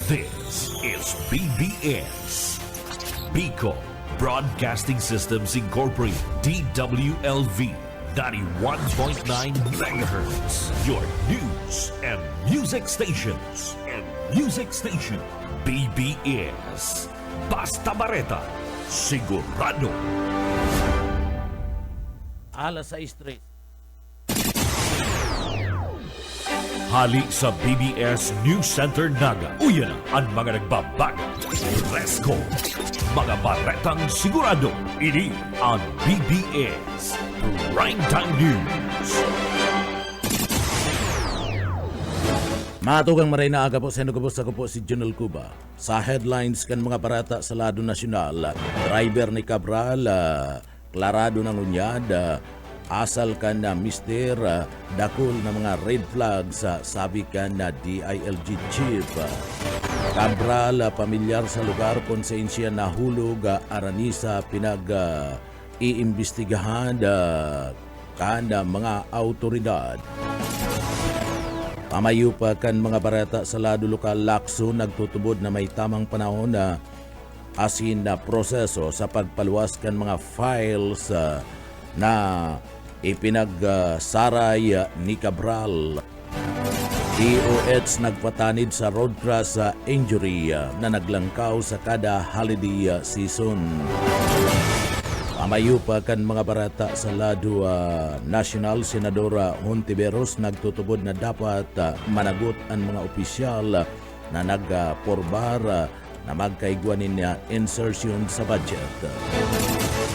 This is BBS, Bicol Broadcasting Systems Incorporated, DWLV, 91.9 MHz, your news and music stations. BBS, Basta Bareta, sigurado. Alas 6:03. Hali sa BBS News Center Naga. Uyan ang mga nagbabaga. Presko, mga baretang sigurado. Ini ang BBS Primetime News. Matugang maray na aga po sa nagubos ako po si Junel Cuba. Sa headlines kan mga barata sa lado nasyonal, driver ni Cabral, klarado ng unyad, asal ka na mister, dakol na mga red flags, sabi ka na DILG chief. Cabral, pamilyar sa lugar, konsensya na hulog, aranisa, iimbestigahan ka na mga autoridad. Pamayo pa kan mga barata sa lado lokal, Lakso nagtutubod na may tamang panahon na asin na proseso sa pagpaluwas kan mga files na ipinagsaray ni Cabral. DOH nagpatanid sa road crash injury na naglangkaw sa kada holiday season. Pamayo pa kan mga barata sa lado national, Senadora Hontiveros nagtutubod na dapat managot ang mga opisyal na nagporbar na magkaigwanin na insertion sa budget.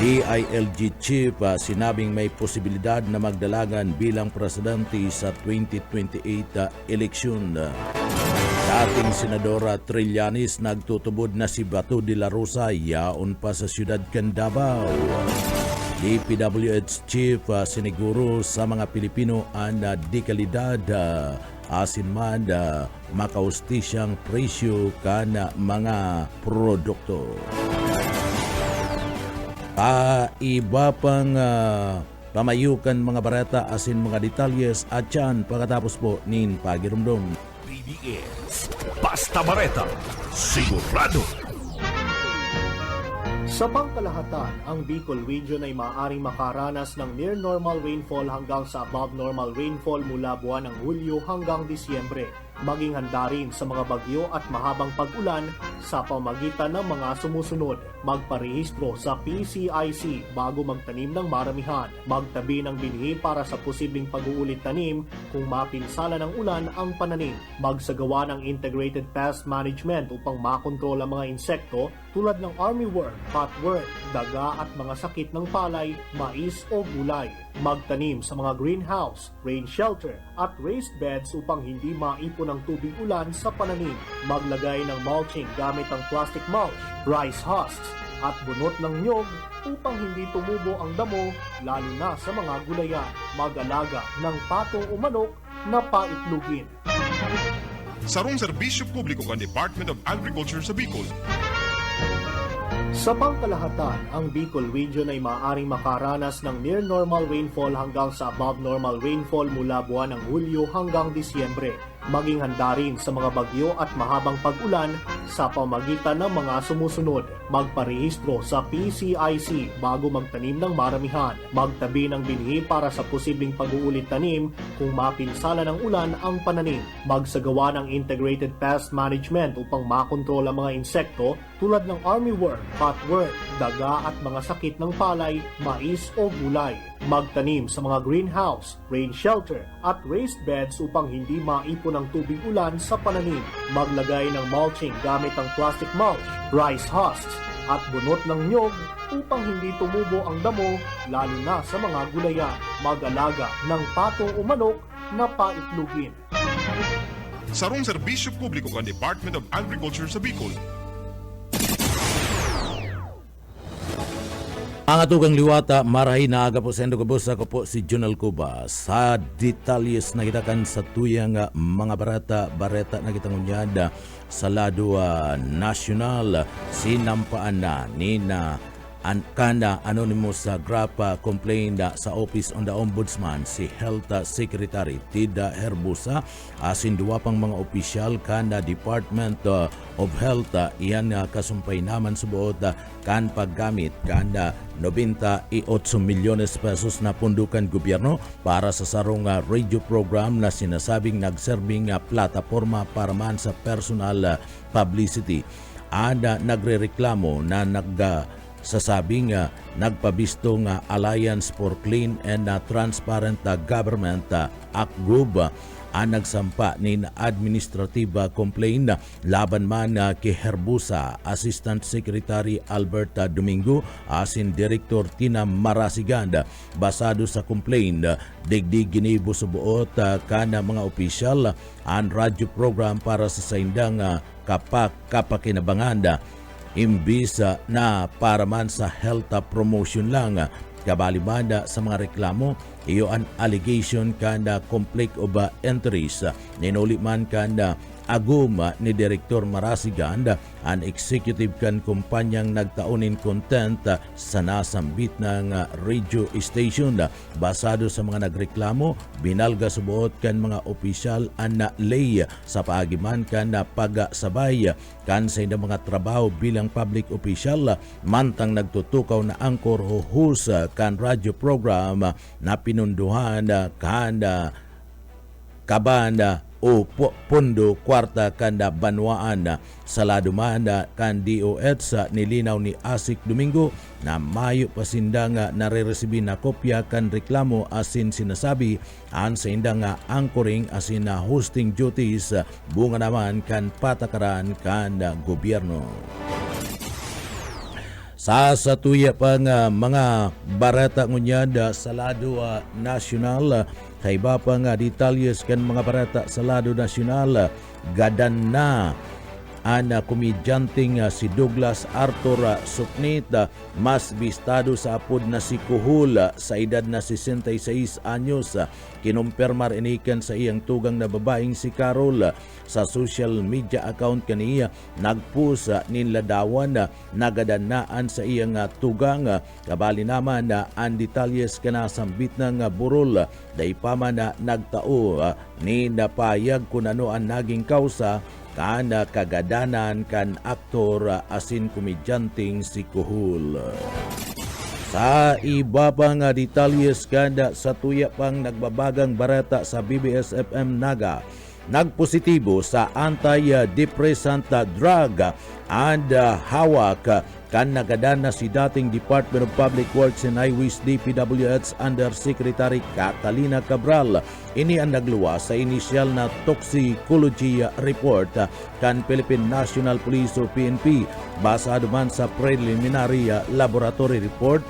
DILG chief sinabing may posibilidad na magdalagan bilang presidente sa 2028 eleksyon. Dating Senadora Trillanes nagtutubod na si Bato de la Rosa yaon pa sa siyudad kan Davao. DPWH chief siniguro sa mga Pilipino ang dekalidad asin man makaustisyang presyo kana mga produkto. Iba pang pamayukan mga barata asin mga detalyes at yan pagkatapos po nin pagirumdum. BBS, Basta Bareta, sigurado. Sa pangkalahatan, ang Bicol Region ay maaaring makaranas ng near normal rainfall hanggang sa above normal rainfall mula buwan ng Hulyo hanggang Disyembre. Maging handa rin sa mga bagyo at mahabang pag-ulan sa pamagitan ng mga sumusunod. Magparehistro sa PCIC bago magtanim ng maramihan. Magtabi ng binhi para sa posibleng pag-uulit tanim kung mapinsala ng ulan ang pananim. Magsagawa ng integrated pest management upang makontrol ang mga insekto tulad ng armyworm, cutworm, daga at mga sakit ng palay, mais o gulay. Magtanim sa mga greenhouse, rain shelter at raised beds upang hindi maipon ang tubig ulan sa pananim. Maglagay ng mulching gamit ang plastic mulch, rice husks at bunot ng nyog upang hindi tumubo ang damo lalo na sa mga gulayan. Mag-alaga ng patong o manok na paitlugin. Sarong serbisyo publiko ng Department of Agriculture sa Bicol. Sa pangkalahatan, ang Bicol Region ay maaaring makaranas ng near normal rainfall hanggang sa above normal rainfall mula buwan ng Hulyo hanggang Disyembre. Maging handa rin sa mga bagyo at mahabang pag-ulan sa pamagitan ng mga sumusunod. Magparehistro sa PCIC bago magtanim ng maramihan. Magtabi ng binhi para sa posibleng pag-uulit tanim kung mapinsala ng ulan ang pananim. Magsagawa ng integrated pest management upang makontrol ang mga insekto tulad ng armyworm, cutworm, daga at mga sakit ng palay, mais o gulay. Magtanim sa mga greenhouse, rain shelter at raised beds upang hindi maipon ang tubig ulan sa pananim. Maglagay ng mulching gamit ang plastic mulch, rice husks at bunot ng nyog upang hindi tumubo ang damo lalo na sa mga gulayan. Mag-alaga ng patong o manok na paitlugin. Sarong serbisyo publiko ng Department of Agriculture sa Bicol. Ang atugang liwata, marahi na aga po sa endogabos ako po si Junel Cuba. Sa detalyes na kitakan sa tuyang mga bareta na kitangunyad sa lado nasyonal, sinampaan na ni na Kana anonymous grapa complained sa Office on the Ombudsman si Health Secretary Tida Herbusa asin duwa pang mga opisyal kana Department of Health iyan nga kasumpay naman subuot kan paggamit kan 98 milyones pesos na pundukan gobyerno para sa sarong radio program na sinasabing nagserbing plataforma para man sa personal publicity. Nagrereklamo na sasabing nagpabisto nga Alliance for Clean and Transparent Government ACGOB nagsampa nin administrative complaint laban man kay Herbusa Assistant Secretary Albert Domingo asin Director Tina Marasiganda. Basado sa complaint, digdig ginibo subuot kana mga opisyal ang radyo program para sa saindang kapakinabangan imbis na para man sa health promotion lang. Kabalibanda sa mga reklamo, iyo an allegation kanda conflict of interest. Ninuli man kanda agum ni Direktor Marasigan an executive kan kumpanyang nagtaunin content sa nasambit ng radio station. Basado sa mga nagreklamo, binalga subuot kan mga opisyal an lay sa paagiman kan pagsabay kan sa mga trabaho bilang public official mantang nagtutukaw na angkor o host kan radio program na pinunduhan kan kabanda o pondo kwarta kanda banwaan sa ladumanda kan DOH sa nilinaw ni Asik Domingo na mayo pasindang nare-resibi na kopya kan reklamo asin sinasabi an sa indang anchoring asin na hosting duties bunga naman kan patakaran kan gobyerno. Sa satuya pang mga barata ngunyad sa lado nasyonal, kay iba pa nga detalyes kan mga barata sa lado nasyonal, gadan na ang komedyanting si Douglas Arthur Suknit mas bistado sa apod na si Kuhul sa edad na 66 anyos. Kinumpirmar inikan sa iyang tugang na babaeng si Carol sa social media account kaniya nagpost ninladawan nagadanaan sa iyang tugang. Kabali naman ang detalyes kanasambit ng burol day pa man nagtao ni napayag kung ano ang naging kausa kan kagadanan kan aktor asin komedyanting si Kuhul. Sa iba pang detalyes kada sa tuya pang nagbabagang barata sa BBS-FM Naga, nagpositibo sa anti-depressant drug and hawak kan nagadana si dating Department of Public Works and Highways DPWH Undersecretary Catalina Cabral. Ini ang nagluwas sa inisyal na toxicology report kan Philippine National Police o PNP. Basado man sa preliminary laboratory report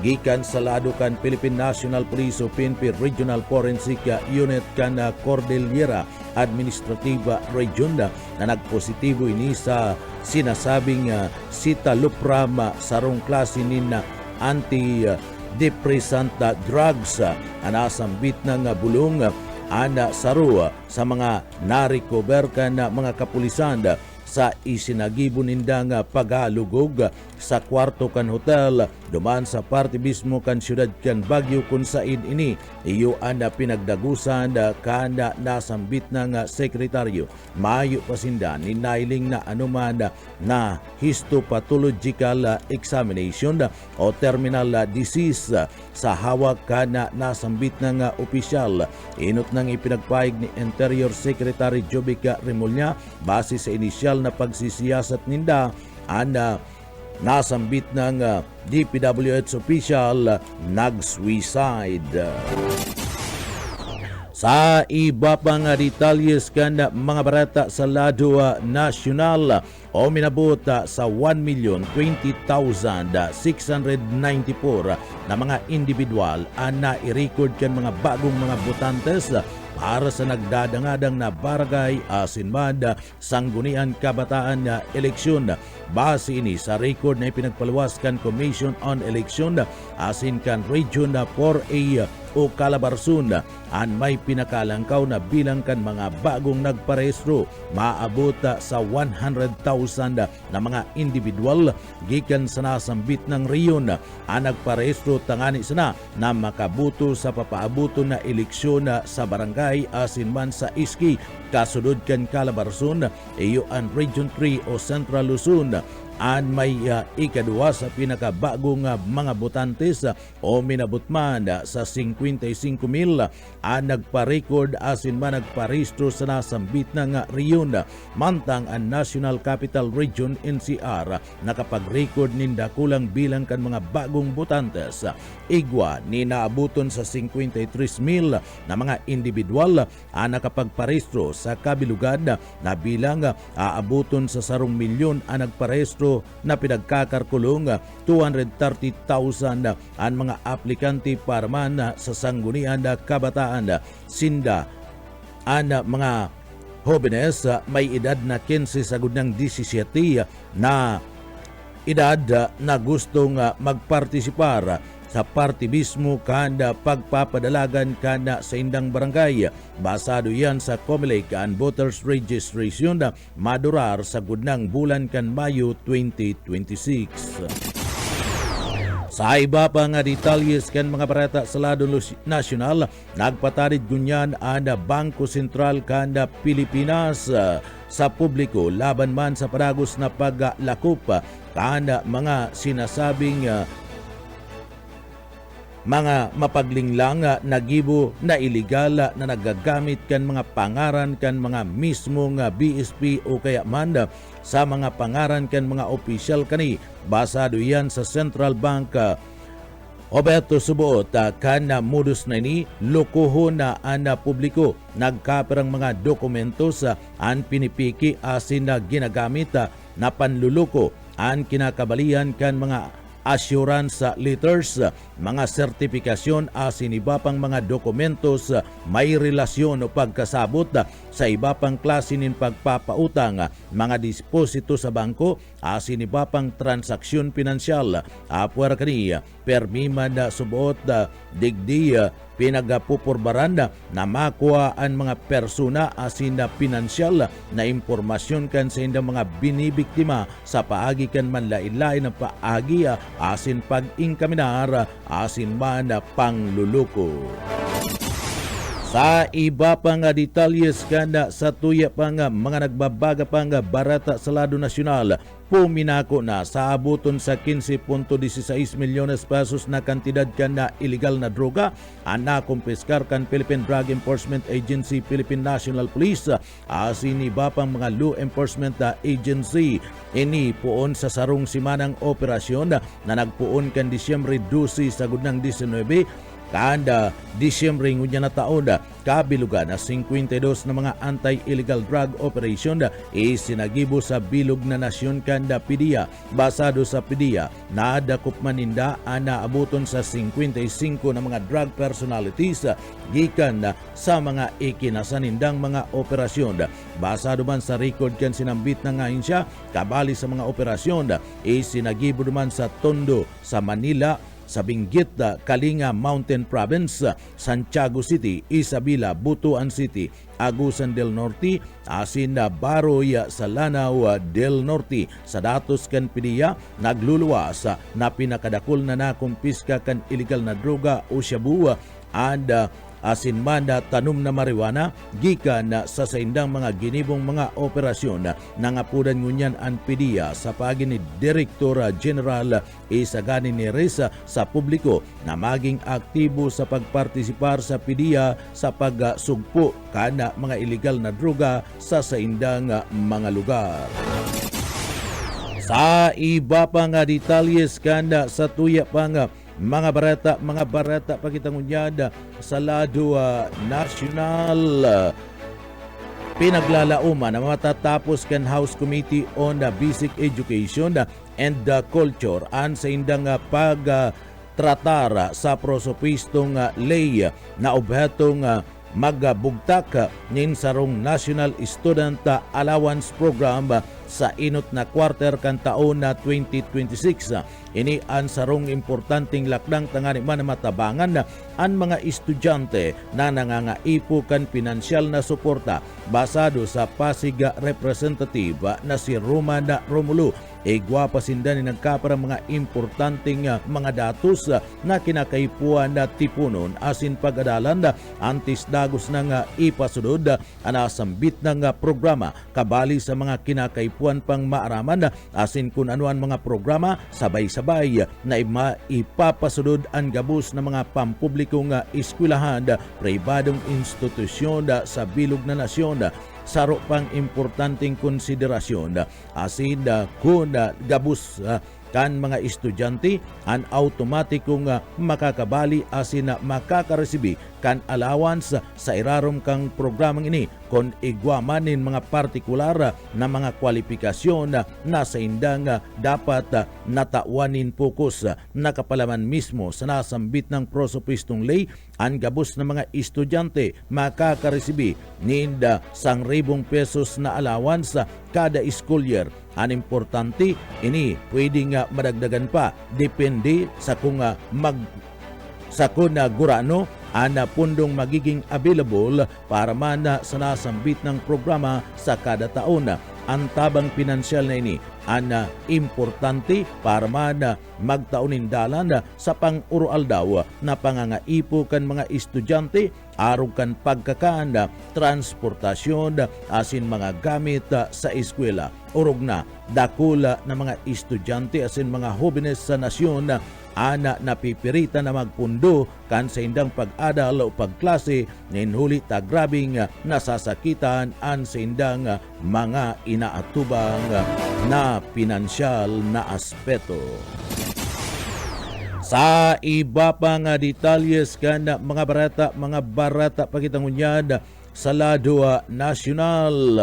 gikan sa lado kan Philippine National Police o PNP Regional Forensic Unit kan Cordillera Administrative Region na nagpositibo ini sa sinasabing citalopram sarong klase nin antidepressant drugs anasambit ng bulong ana saro sa mga na-recover kan mga kapulisan sa isinagibon nindang paghalugog sa kwarto kan hotel duman sa parte mismo kan syudad kan Baguio kung said ini iyo anda pinagdagusan kanda nasambit ng sekretaryo mayo pasindan ninailing na anuman na histopathological examination o terminal disease sa hawak kana nasambit ng opisyal. Inot nang ipinagpahig ni Interior Secretary Jovica Remulla base sa inisyal na pagsisiyasat ninda ana nasambit ng DPWH official nag-suicide. Sa iba pang detalyes kan mga barata sa lado nasyonal o minabot sa 1,020,694 na mga individual ang na-record kan mga bagong mga botantes para sa nagdadangadang na barangay asinmad sanggunian kabataan na eleksyon. Base ini sa record na ipinagpaluwas kan Commission on Election asin kan Region 4A o Calabarzon an may pinakalangkaw na bilang kan mga bagong nagparehistro maabot sa 100,000 na mga individual gikan sa nasambit ng riyon ang nagparehistro tangani sana na makabuto sa papaabuto na eleksyon sa barangay asin man sa iski kasunod kan Calabarzon iyo ang Region 3 o Central Luzon an may ikaduwa sa pinakabagong mga botantes o minabutman sa 55,000 ang nagpa-record asin man nagparehistro sa nasambit ng riyon mantang ang National Capital Region NCR nakapag-record ninda kulang bilang kan mga bagong botantes igwa ni naabuton sa 53,000 na mga individual ang nakapagparehistro sa kabilugan na bilang aabuton sa 1 milyon ang nagparehistro na pinagkakarkulong 230,000 ang mga aplikante para man sa sanggunian na kabataan sinda ang mga jóvenes may edad na 15 sagud ng 17 na edad na gustong magpartisipar sa partibismo kanda pagpapadalagan kanda sa indang barangay. Basado yan sa COMELEC ang voters registration na madurar sa gudnang bulan kan Mayo 2026. Sa iba pa nga detalles kan mga barata sa lado nasyonal, nagpatarid gunyan ang Bangko Sentral kanda Pilipinas sa publiko laban man sa padagos na paglakup kanda mga sinasabing mga mapaglinglang na gibo na iligal na nagagamit kan mga pangaran kan mga mismong BSP o kaya man sa mga pangaran kan mga opisyal kani. Basado yan sa Central Bank Obeto subuot kan modus na ini lokoho na ang publiko nagkaperang mga dokumentos ang pinipiki asin na ginagamit na panluloko ang kinakabalian kan mga assurance letters, mga sertifikasyon asin iba pang mga dokumentos may relasyon o pagkasabot sa iba pang klase nin pagpapautang, mga disposito sa bangko asin iba pang transaksyon pinansyal. Apuar kaniya, permiman na subuot digdi pinagpupurbaran na makuha ang mga persona asin na pinansyal na impormasyon kan sa indang mga binibiktima sa paagi kan manlain-lain na paagi asin pag-ingkaminar asin man pangluluko. Sa iba pang detalles kanda sa tuya pang mga nagbabaga pang barata sa lado nasyonal, puminako na sa abuton sa 15.16 milyones pesos na kantidad kan na illegal na droga ang nakumpiskar kan Philippine Drug Enforcement Agency, Philippine National Police asin iba pang mga law enforcement agency. Ini puon sa sarong simanang operasyon na nagpuon kan Disyembre 12 sa gudnang 19 kanda Disyembre ngunya na taon kabilugan na 52 na mga anti-illegal drug operation isinagibo sa bilog na nasyon kanda PDEA. Basado sa PDEA, nadakop maninda ana abuton sa 55 na mga drug personalities gikan sa mga ikinasanindang mga operasyon. Basado man sa record kan sinambit na ngayon siya, kabali sa mga operasyon isinagibo naman sa Tondo, sa Manila, sa Benguet, Kalinga Mountain Province, Santiago City, Isabela, Butuan City, Agusan del Norte, asin na Baroy sa Lanao del Norte. Sa datos kan PDEA, nagluluwas na pinakadakol na nakumpiska kan illegal na droga o shabu and asin man tanom na marijuana gikan sa saindang mga ginibong mga operasyon nangapudan ngunyan ang PDEA sa pagi ni Direktor General Isagani ni Reza sa publiko na maging aktibo sa pagpartisipar sa PDEA sa pagsugpo kana mga illegal na droga sa saindang mga lugar. Sa iba pang detalles kanda sa tuya pang mga barata pakitangunyad sa lado national. Pinaglalauman na matatapos kan House Committee on Basic Education and Culture an sa indang pagtratar sa prosopistong lay na obhetong magbugtak nin sarong National Student Allowance Program sa inot na quarter kan taon na 2026. Ini ang sarong importanteng lakdang tangani man na matabangan ang mga estudyante na nangangaipo kan pinansyal na suporta basado sa Pasig Representative na si Roman Romulo. Igwa pasinda ni nagkapara mga importanteng mga datos na kinakaipuan na tipunon asin pag-adalan antis dagos ng ipasunod anasambit ng programa kabali sa mga kinakaipuan pang maaraman asin kung anuan mga programa sabay-sabay na ipapasunod ang gabos ng mga pampublikong eskwelahan, pribadong institusyon sa bilog na nasyon. Saro pang importanteng konsiderasyon asin kung gabus kan mga estudyante ang automatikong makakabali asin makakaresibi kan allowance sa irarom kang programang ini kon igwamanin mga partikular na mga kwalifikasyon na sa indang dapat natawanin pokus na kapalaman mismo sa nasambit ng prosopistong lay ang gabos ng mga estudyante makakaresibi ninda 1,000 pesos na allowance kada school year. Ang importante, ini pwedeng madagdagan pa depende sa kung gurano ang pundong magiging available para man sa nasambit ng programa sa kada taon. Ang tabang pinansyal na ini ang importante para man magtaunin dalan sa pang-ural daw na pangangaipo kan mga estudyante arog kan pagkakaan, transportasyon asin mga gamit sa eskwela. Urog na dakula na mga estudyante asin mga jóvenes sa nasyon ana napipirita na magpundo kan sa indang pag-adal o pagklase ninhuli tagrabing nasasakitan an sa indang mga inaatubang na pinansyal na aspeto. Sa iba pa nga detalyes kan mga barata pakitangunyad sa lado nasyonal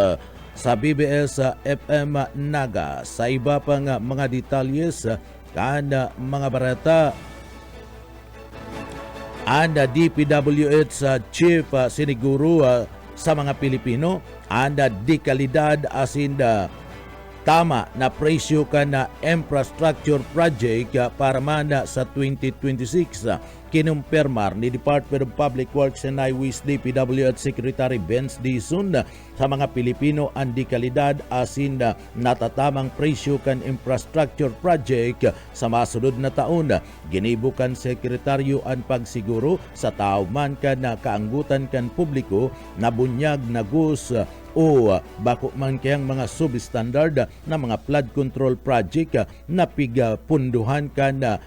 sa BBS FM Naga. Sa iba pa nga mga detalyes kan mga barata ang DPWH Chief Siniguro sa mga Pilipino ang dekalidad asin tama na presyo ka na infrastructure project para man sa 2026. Kinumpirmar ni Department of Public Works and Highways DPWH Secretary Benz Dizon sa mga Pilipino ang dekalidad asin natatamang presyo kan infrastructure project sa masunod na taon. Ginibukan sekretaryo ang pagsiguro sa tao man ka na kaanggutan kan publiko na bunyag na gus o bako man kayang mga substandard na mga flood control project na pigapunduhan ka na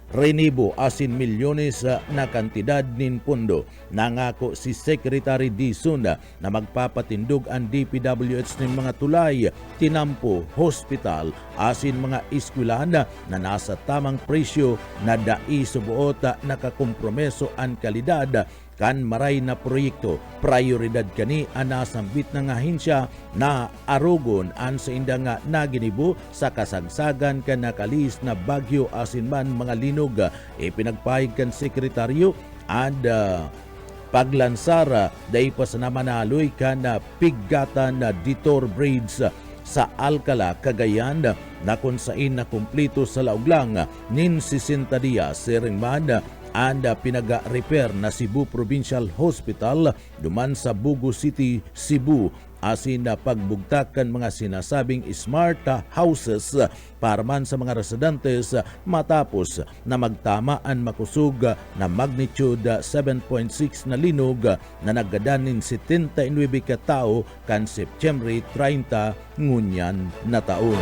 renibo asin milyones na kantidad nin pondo. Nangako si Secretary Dizon na magpapatindog ang DPWH ng mga tulay, tinampo, hospital asin mga eskwelahan na nasa tamang presyo na dai subuot nakakompromeso ang kalidad kan maray na proyekto. Prioridad kani ang nasambit ng ahensya na arugon an sa indang naginibo sa kasagsagan kan nakalis na bagyo asin man mga linog. Ipinagpahig kan sekretaryo and paglansara day pa sa namanaloy kan pigatan na Detour Bridge sa Alcala, Cagayan na kung sain na kumplito sa lauglang nin 60 dias siringman and pinaga-repair na Cebu Provincial Hospital duman sa Bugo City, Cebu asin na pagbugtakan mga sinasabing smart houses para man sa mga residentes matapos na magtamaan makusog na magnitude 7.6 na linog na nagadanin 79 ka tao kan September 30 ngunyan na taon.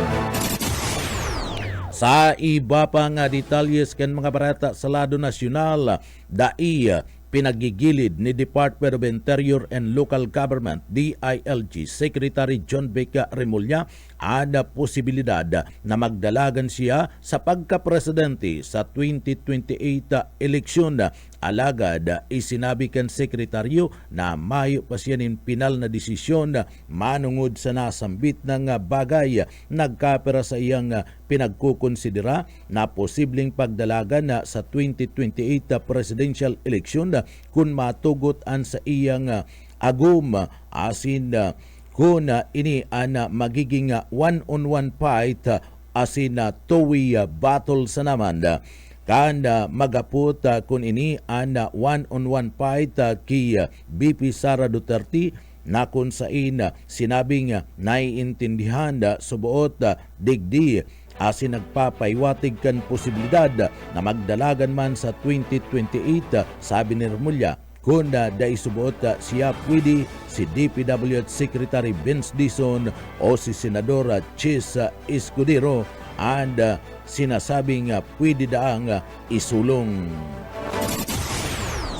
Sa iba pa nga detalyes kan mga barata sa lado nasyonal, dai pinagigilid ni Department of Interior and Local Government DILG Secretary John Becca Remulla ada posibilidad na magdalagan siya sa pagka-presidente sa 2028 eleksyon. Alagad isinabi kan sekretaryo na mayo pa siya nin pinal na desisyon manungod sa nasambit ng bagay. Nagkapera sa iyang pinagkukonsidera na posibleng pagdalagan sa 2028 presidential election kung matugot an sa iyang agum asin kung ini ana magiging one-on-one fight asin two-way battle sa naman. Kanda magapot kung ini ana one-on-one fight ki BP Sara Duterte na kung sain sinabing naiintindihan subuot digdi asin nagpapaiwatig kan posibilidad na magdalagan man sa 2028, sabi ni Remulla. Kunda dai subuot siya pwede si DPWH Secretary Vince Dizon o si Senador Chis Escudero and sinasabing pwede daang isulong.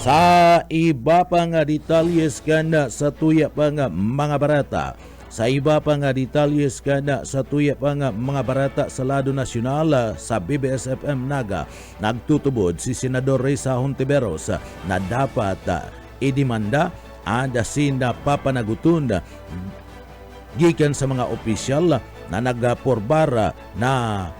Sa iba pang detalyes kan sa tuya pang mga barata, sa iba pang detalyes kan sa tuya pang mga barata sa lado nasyonal sa BBS-FM Naga, nagtutubod si Senador Risa Hontiveros na dapat idemanda ang asin na papanaguton gikan sa mga opisyal na nagporbara na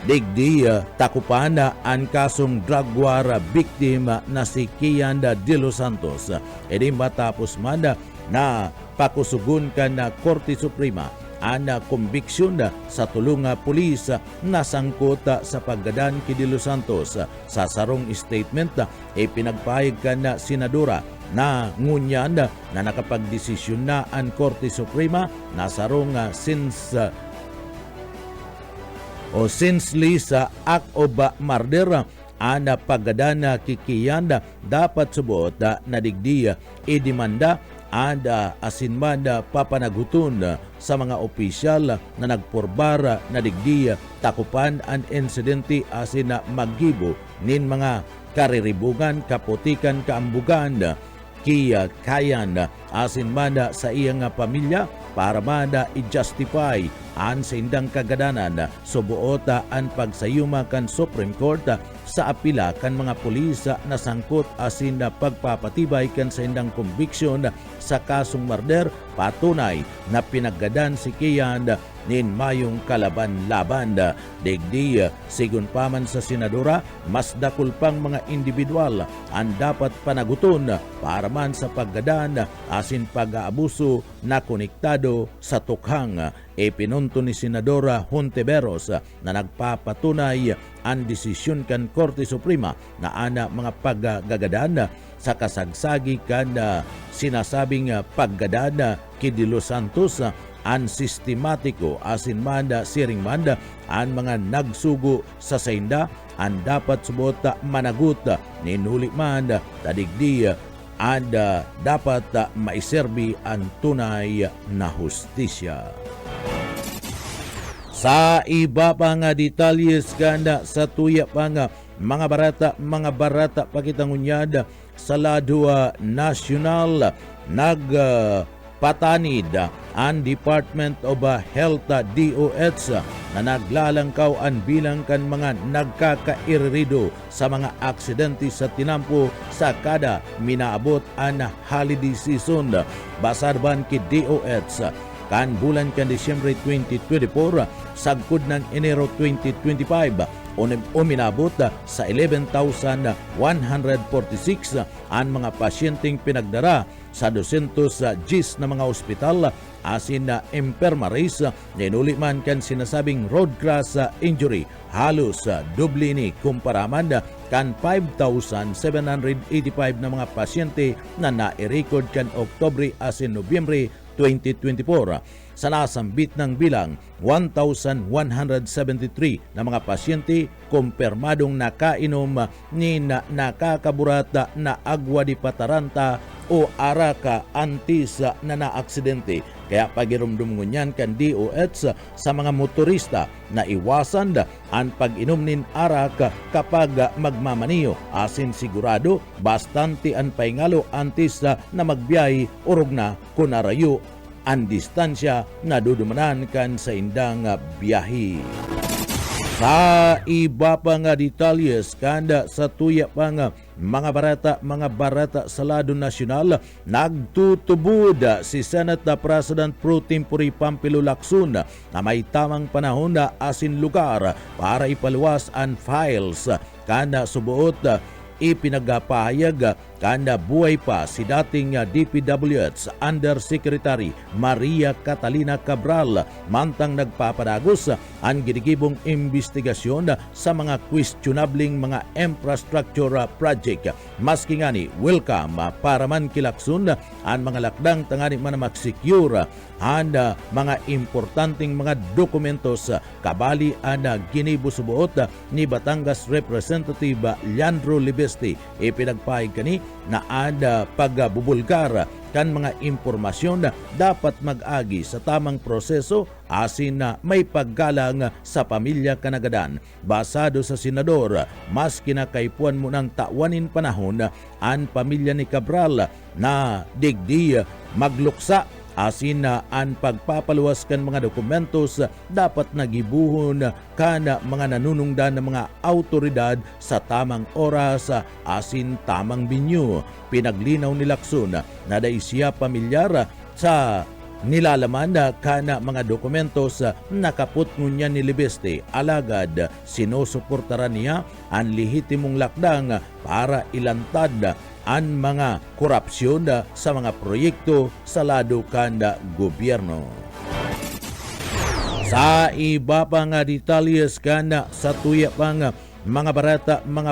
digdi takupan ang kasong drug war victim na si Kianda de los Santos. Edi matapos man na pakusugun ka na Korte Suprema ang konbiksyon sa tulong pulis na sangkot sa paggadan ki de los Santos. Sa sarong statement, pinagpahig ka na senadora na ngunyan na nakapagdesisyon na ang Korte Suprema na sarong since sa act of murder ana paggadana kikiyanda dapat subot na digdi idemanda anda asinmanda papanaguton sa mga opisyal na nagporbara na digdi takupan ang insidente asin na maggibo nin mga kariribungan kaputikan kaambugan kiya kayan asinmanda sa iyang pamilya para manda i-justify ang sa indang kagadanan subuota ang pagsayuma kan Supreme Court sa apila kan mga pulis na sangkot asin na pagpapatibay kan sa indang conviction sa kasong murder patunay na pinaggadan si Kiyan nin mayong kalaban-laban. Digdi sigun paman sa senadora, mas dakul pang mga individual ang dapat panaguton para man sa paggadan asin pag-aabuso na konektado sa tukhang. Pinunto ni Senadora Hontiveros na nagpapatunay ang desisyon kan Korte Suprema na ana mga paggagadan sa kasagsagi kan sinasabing paggadan ki de los Santos an sistematiko asin manda siring manda an mga nagsugo sa sainda an dapat subota managut ni nuli manda tadigdi anda dapat maiserbi ang tunay na hustisya. Sa iba pang detalyes kanda sa tuya pang mga barata pakitangunyad sa lado nasyonal nagpatanid ang Department of Health DOH na naglalangkaw ang bilang kan mga nagkakairirido sa mga aksidente sa tinampo sa kada minaabot ang holiday season. Basar ban ki DOH kan bulan kan Disyembre 2024 sagkod ng Enero 2025 uminabot sa 11,146 ang mga pasyenteng pinagdara sa 200 GIS na mga ospital asin na infirmaries. Ninuli man kan sinasabing road crash injury halos doble ni kumparaman kan 5,785 na mga pasyente na na-record kan Oktobre asin Nobyembre 2024. Sa nasambit ng bilang 1,173 na mga pasyente kumpirmadong nakainom ni nakakaburata na agwa di pataranta o araka antis na naaksidente. Kaya pagirumdum ngunyan kan DOH sa mga motorista na iwasan ang pag-inom nin arak kapag magmamaniyo asin sigurado bastante ang paingalo antis na magbiyahe urog na kunarayo ang distansya na dudumanan kan sa indang biyahe. Sa iba pang detalyes kanda sa tuya pang mga barata sa lado nasyonal, nagtutubod si Senate President Pro Tempore Pampilo Lacson na may tamang panahon na asin lugar para ipaluwas ang files kanda subuot ipinagpahayag kanda buhay pa si dating DPWH Undersecretary Maria Catalina Cabral mantang nagpapadagos ang ginigibong investigasyon sa mga questionabling mga infrastructure project. Maski ngani welcome para man kilakson ang mga lakdang tangani man mag-secure ang mga importanteng mga dokumentos kabali ang ginibo subuot ni Batangas Representative Leandro Libesti. Ipinagpahig kani na ada pagbubulgar kan mga impormasyon na dapat mag-agi sa tamang proseso asin na may paggalang sa pamilya kanagadan. Basado sa senador, mas kinakaipuan mo ng tawanin panahon ang pamilya ni Cabral na digdi magluksa asin na ang pagpapaluwas kan mga dokumentos dapat nagibuhon kana mga nanunungdan ng mga autoridad sa tamang oras asin tamang binyo. Pinaglinaw ni Lacson na dahil siya pamilyar sa nilalaman kana mga dokumentos nakaput ngunya ni Libesti alagad sinusuportaran niya ang lehitimong lakdang para ilantad ang mga korupsyon sa mga proyekto sa lado kanda gobyerno. Sa iba pa nga detalyes kanda sa tuya pang mga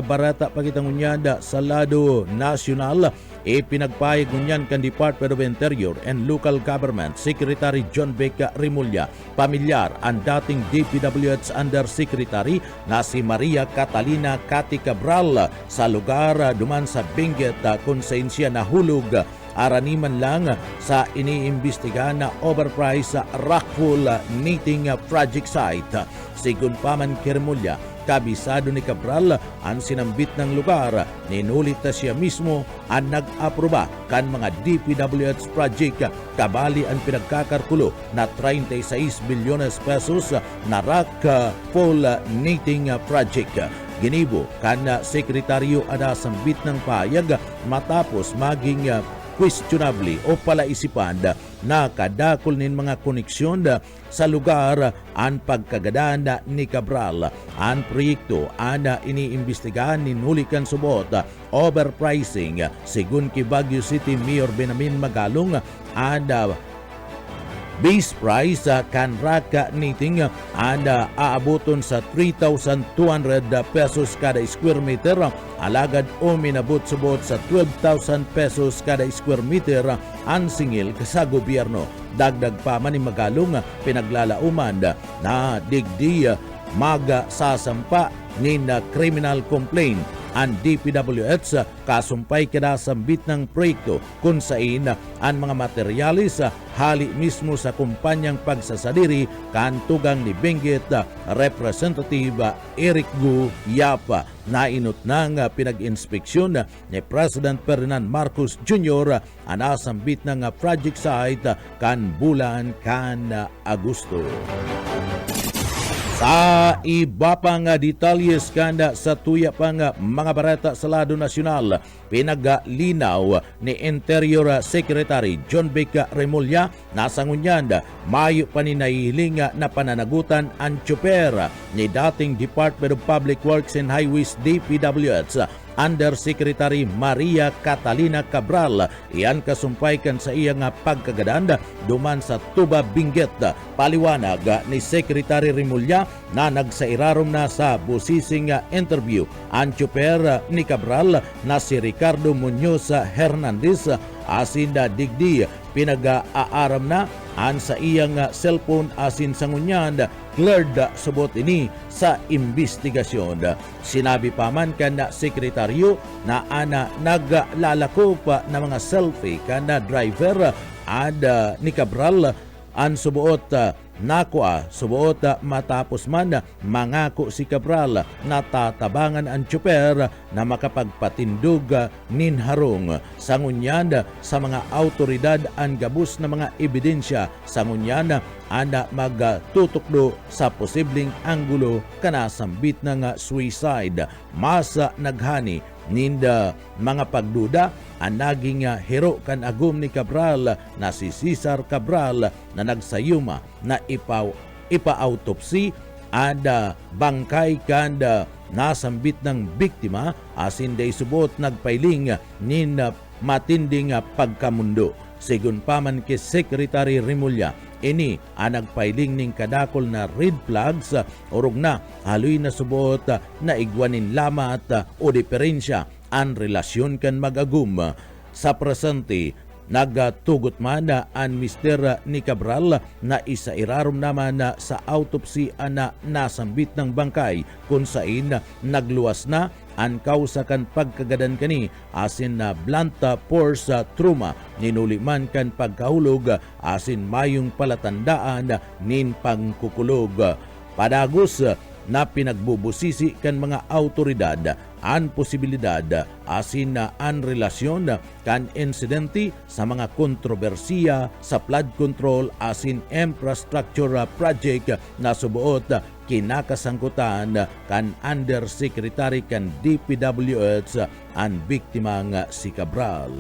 barata pagitangunyada sa lado nasyonal, ipinagpahig ngunyan kan Department of Interior and Local Government Secretary John Becca Rimulya, pamilyar ang dating DPWH Undersecretary na si Maria Catalina Cati Cabral sa lugar duman sa Benguet kung saan siya nahulog araniman lang sa iniimbestigahan na overpriced rockfall knitting project site. Sigun pa man Rimulya, kabisado ni Cabral ang sinambit ng lugar, ninulit na siya mismo ang nag-aproba kan mga DPWH project kabali ang pinagkakarkulo na 36 bilyones pesos na rock fall knitting project. Ginibo kan sekretaryo ada sambit ng payag matapos maging questionably o palaisipan na kadakol nin mga koneksyon sa lugar ang pagkagadaan ni Cabral. Ang proyekto ana iniimbestigahan ni nulikan subot overpricing sigun ki Baguio City Mayor Benjamin Magalong ada base price kan raka knitting ada aaboton sa 3,200 pesos kada square meter alagad o minabot subot sa 12,000 pesos kada square meter ang singil sa gobyerno. Dagdag pa man ni Magalong pinaglalauman na digdi magsasampa ni criminal complaint ang DPWH kasumpay kada sambit ng proyekto kung saan ang mga materialis hali mismo sa kumpanyang pagsasadiri kantugang ni Benguet Representative Eric Gu Yapa na inut ng pinag-inspeksyon ni President Ferdinand Marcos Jr. ang nasambit ng project site kan bulan kan Agosto. Sa iba pang detalyes kanda sa tuya pang mga barata sa lado nasyonal, pinaglinaw ni Interior Secretary John Becca Rimulya na sa ngunyan mayo pa ni nahihiling na pananagutan ang tsuper ni dating Department of Public Works and Highways DPWH Undersecretary Maria Catalina Cabral. Iyan kasumpay kan sa iyang pagkagadanda duman sa Tuba Benguet. Paliwanag ni Secretary Rimulya na nagsairarom na sa busising interview ang tsuper ni Cabral na si Ricardo Muñoz Hernandez asinda digdi pinag-aaram na an sa iyang cellphone asin sa ngunyan cleared subot ini sa investigasyon. Sinabi pa man kana sekretaryo na ana naglalako pa na mga selfie kana driver ada ni Cabral an subuot nakuha subuot matapos man mangako si Cabral na tatabangan ang tsuper na makapagpatindog ninharong sa ngunyan sa mga autoridad ang gabus na mga ebidensya sa ngunyan ana magtutukdo sa posibleng anggulo kanasambit ng suicide. Masa naghani ninda mga pagduda ang naging hero kan agum ni Cabral na si Cesar Cabral na nagsayuma na ipa-autopsy ada bangkay kanda nasambit ng biktima asin day subot nagpailing nin matinding pagkamundo. Sigun paman kay Secretary Remulla, ini ang nagpailing ning kadakol na red flags orog na haloy na subot na igwanin lamat o diferensya ang relasyon kan mag-agum. Sa presente, nagtugot man ang Mr. ni Cabral na isa irarom naman sa autopsy na nasambit ng bangkay kung saan nagluwas na ang kausa kan pagkagadan kani asin na blunt force trauma ninuliman kan pagkahulog asin mayong palatandaan nin pangkukulog. Padagos na pinagbubusisi kan mga autoridad ang posibilidad asin na ang relasyon kan insidente sa mga kontrobersiya sa flood control asin infrastructure project na subuot kinakasangkutan kan Undersecretary kan DPWH ang biktima nga si Cabral.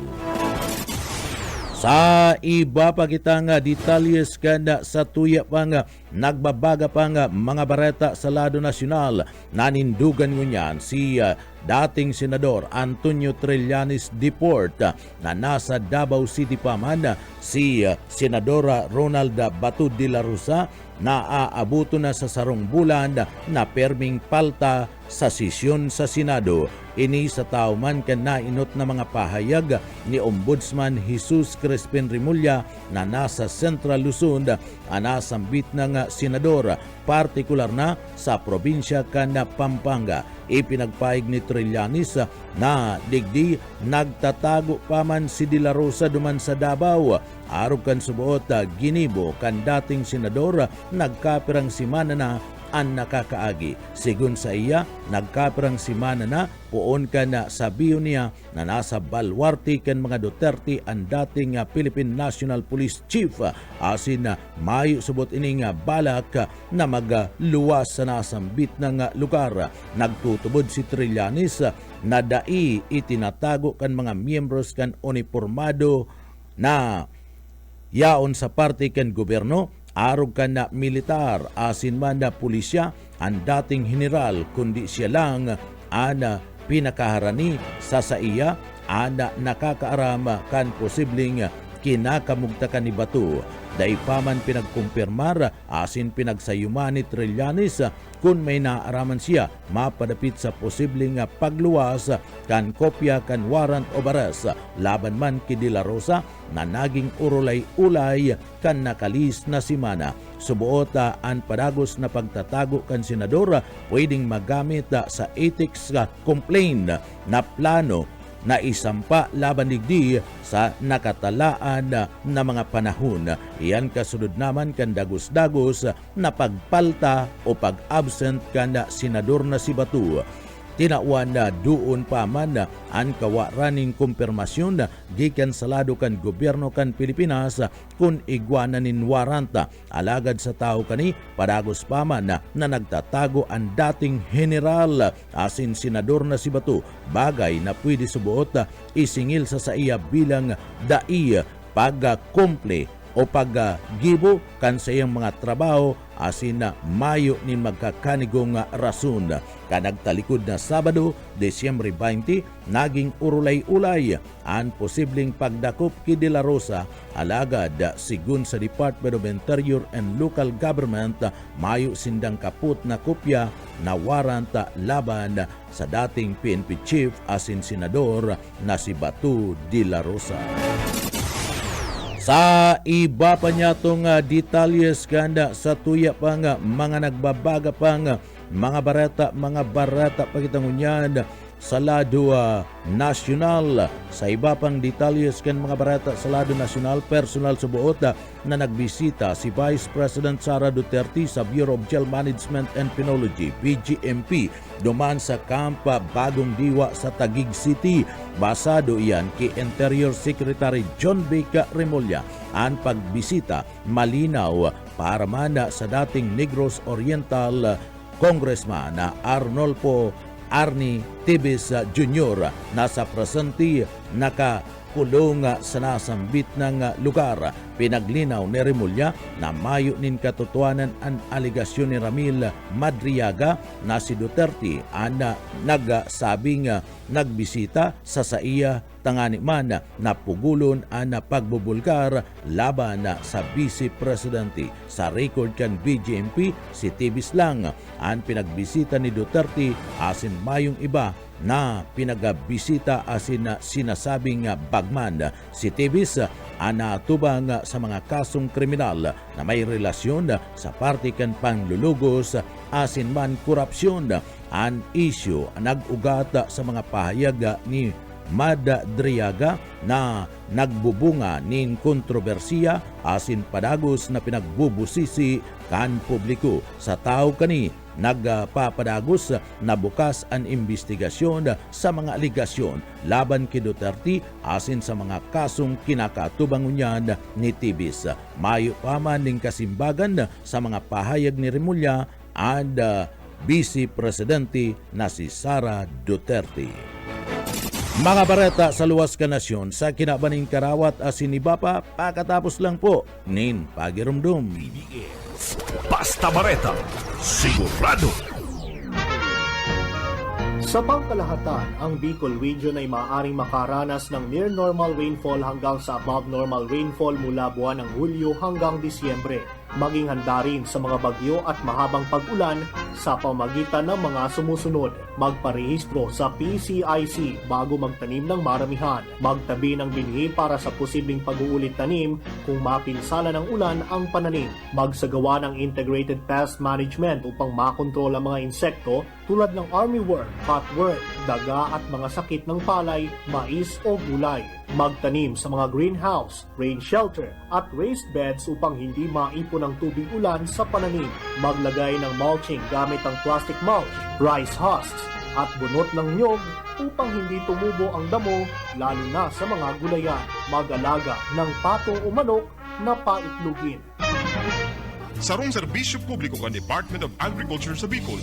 Sa iba pa kitang detalyes kanda sa tuya pa nga nagbabaga pa nga mga bareta sa lado nasyonal, nanindugan ngunyan si dating Senador Antonio Trillanes Deport na nasa Davao City pa man si Senadora Ronald Bato de la Rosa na aabuto na sa sarong bulan na perming palta sa sesyon sa Senado. Ini sa tao man kan nainot na mga pahayag ni Ombudsman Jesus Crispin Remulla na nasa Central Luzon anasambit ng senador, partikular na sa probinsya kan Pampanga. Ipinagpahig ni Trillanes na digdi nagtatago pa man si De La Rosa duman sa Davao. Arog kan subuot ginibo kan dating senador nagkapirang simana na ang nakakaagi. Sigun sa iya, nagkapirang simana na puon ka na sabiyo niya na nasa balwarte kan mga Duterte ang dating Philippine National Police Chief asin na mayo subot ining balak na magluwas sa nasambit ng lugar. Nagtutubod si Trillanes na dai itinatago kan mga miyembros kan uniformado na yaon sa parte kan gobyerno, arog ka na militar asin man na pulisya ang dating general kundi siya lang ana pinakaharani sa iya ana nakakaaram kan posibleng kinakamugtakan ni Bato. Dai pa man pinagkumpirmar asin pinagsayuman ni Trillanes kung may naaraman siya mapadapit sa posibleng pagluwas kan kopya kan warrant of arrest laban man ki De La Rosa na naging urulay-ulay kan nakalis na simana. Subuot ang padagos na pagtatago kan senador pwedeng magamit sa ethics complaint na plano na isampa laban digdi sa nakatalaan na mga panahon. Iyan kasunod naman kan dagos-dagos na pagpalta o pag-absent kan senador na si Bato. Tinauan na doon pa man ang kawaraning kumpirmasyon gikan sa lado kan gobyerno kan Pilipinas kung igwananin waranta. Alagad sa tao kani padagos pa man na nagtatago ang dating general asin senador na si Bato, bagay na pwede subuot isingil sa iya bilang dai pagkumple o paggibo kan sa iyang mga trabaho asin na mayo nin magkakanigong rason. Kanagtalikod na Sabado, Desyembre 20, naging urulay-ulay ang posibleng pagdakop ki De La Rosa. Alagad, sigun sa Department of Interior and Local Government, mayo sindang kaput na kopya na warrant laban sa dating PNP Chief asin senador na si Bato de la Rosa. Sa iba pa niya itong detalyes kanda sa tuya pa nga mga nagbabaga pa nga mga barata pagitangunyan sa lado nasyonal. Sa iba pang detalyes kan mga barata sa lado nasyonal, personal subuot na nagbisita si Vice President Sara Duterte sa Bureau of Jail Management and Penology BGMP duman sa Camp Bagong Diwa sa Taguig City. Basado iyan kay Interior Secretary John Beca Remulla. Ang pagbisita malinaw para man sa dating Negros Oriental Congressman na Arnolfo Arnie Tibes Jr. na sa presente kulong sa nasambit ng lugar. Pinaglinaw ni Remulla na mayo nin katotohanan ang aligasyon ni Ramil Madriaga na si Duterte ana nagsabing nagbisita sa saiya tangani man na pugulon ang pagbubulgar laban sa Vice Presidente. Sa record kan BJMP, si Tibis lang ang pinagbisita ni Duterte asin mayong iba na pinagabisita asin sinasabing bagman. Si Tibis natubang sa mga kasong kriminal na may relasyon sa partikan panglulugos asin man korupsyon. Ang issue nag-ugat sa mga pahayag ni Madriaga na nagbubunga nin kontrobersiya asin padagos na pinagbubusisi kan publiko. Sa tao kani nagpapadagos na bukas ang investigasyon sa mga aligasyon laban kay Duterte asin sa mga kasong kinakatubang unyan ni Tibis. Mayo pa man ning kasimbagan sa mga pahayag ni Remulla and Vice Presidente na si Sara Duterte. Mga bareta sa luwas ka nasyon sa kinabaning karawat asin iba pa pagkatapos lang po nin pagirumdum. PBS Basta Bareta, sigurado. Sa pangkalahatan, ang Bicol Region ay maaaring makaranas ng near normal rainfall hanggang sa above normal rainfall mula buwan ng Hulyo hanggang Disyembre. Maging handa rin sa mga bagyo at mahabang pag-ulan sa pamagitan ng mga sumusunod. Magparehistro sa PCIC bago magtanim ng maramihan. Magtabi ng binhi para sa posibleng pag-uulit tanim kung mapinsala ng ulan ang pananim. Magsagawa ng integrated pest management upang makontrol ang mga insekto tulad ng armyworm, cutworm, daga at mga sakit ng palay, mais o gulay. Magtanim sa mga greenhouse, rain shelter at raised beds upang hindi maipon ang tubig ulan sa pananim. Maglagay ng mulching gamit ang plastic mulch, rice husks at bunot ng nyog upang hindi tumubo ang damo lalo na sa mga gulayan. Mag-alaga ng pato o manok na paitlugin. Sarong serbisyo publiko kan Department of Agriculture sa Bicol.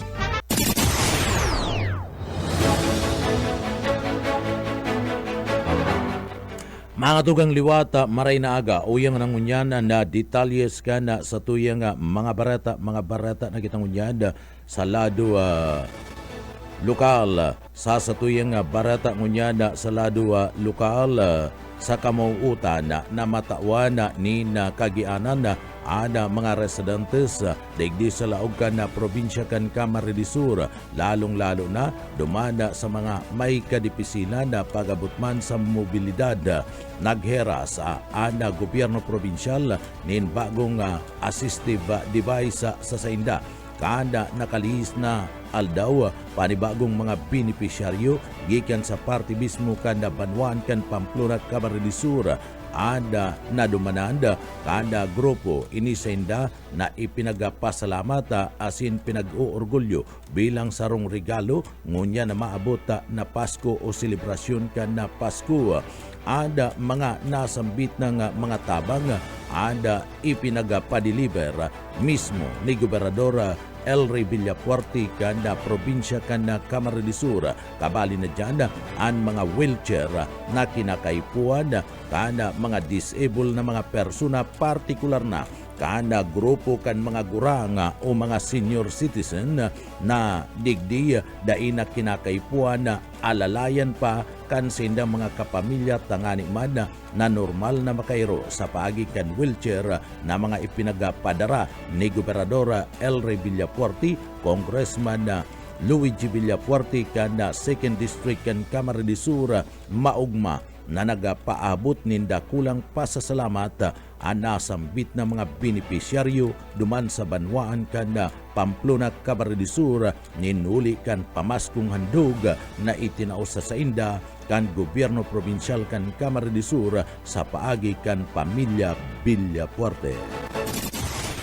Mga tugang liwata, maray na aga, uyang nangunyan na detalyes ka na sa tuyang mga barata na kitang unyan sa lado lokal. Sa tuyang barata ngunyan sa lado lokal sa kamauutan na matawan ni na kagianan ana mga residentes daigdi sa laog kan na probinsya kan Camarines Sur, lalong-lalo na dumana sa mga may kadipisilan na pagabutman sa mobilidad. Naghera sa ana gobyerno probinsyal nin bagong assistive device sa sainda. Kada nakalihis na aldaw panibagong mga benepisyaryo gikan sa party mismo kanda Banwan kan Pamplona Camarines Sur. Ada na dumananda kada grupo inisainda na ipinagapasalamat asin pinag-uorgulyo bilang sarong regalo ngunya na maabot na Pasko o selebrasyon kan na Pasko. Ada mga nasambit ng mga tabang ada ipinagapadeliver mismo ni Gobernador Elry Villapuerte kanda probinsya kanda Camarines Sur. Kabali na dyan ang mga wheelchair na kinakaipuan kanda mga disabled na mga persona, partikular na kanda grupo kan mga gurang o mga senior citizen na digdi daina kinakaipuan na alalayan pa kan sinda mga kapamilya tangani man na normal na makairo sa paagi kan wheelchair na mga ipinagapadara ni Gobernador Elry Villapuerte, Congressman Luigi Villapuerte kan 2nd District kan Camarines Sur maugma na nagapaabot ninda kulang pasasalamat nasambit na mga benepisyaryo duman sa Banwaan kan Pamplona Camarines Sur ninuli kan pamaskong handog na itinaos sa inda kan gobyerno probinsyal kan Camarines Sur sa paagi kan pamilya Villapuerte.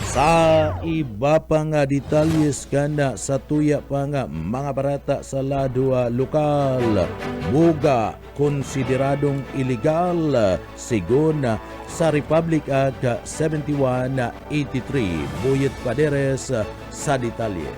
Sa iba pang detalyes kanda sa tuya pang mga barata sa lado lokal, buga konsideradong illegal sigon sa Republic Act 7183. Buyet Paderes sa detalye.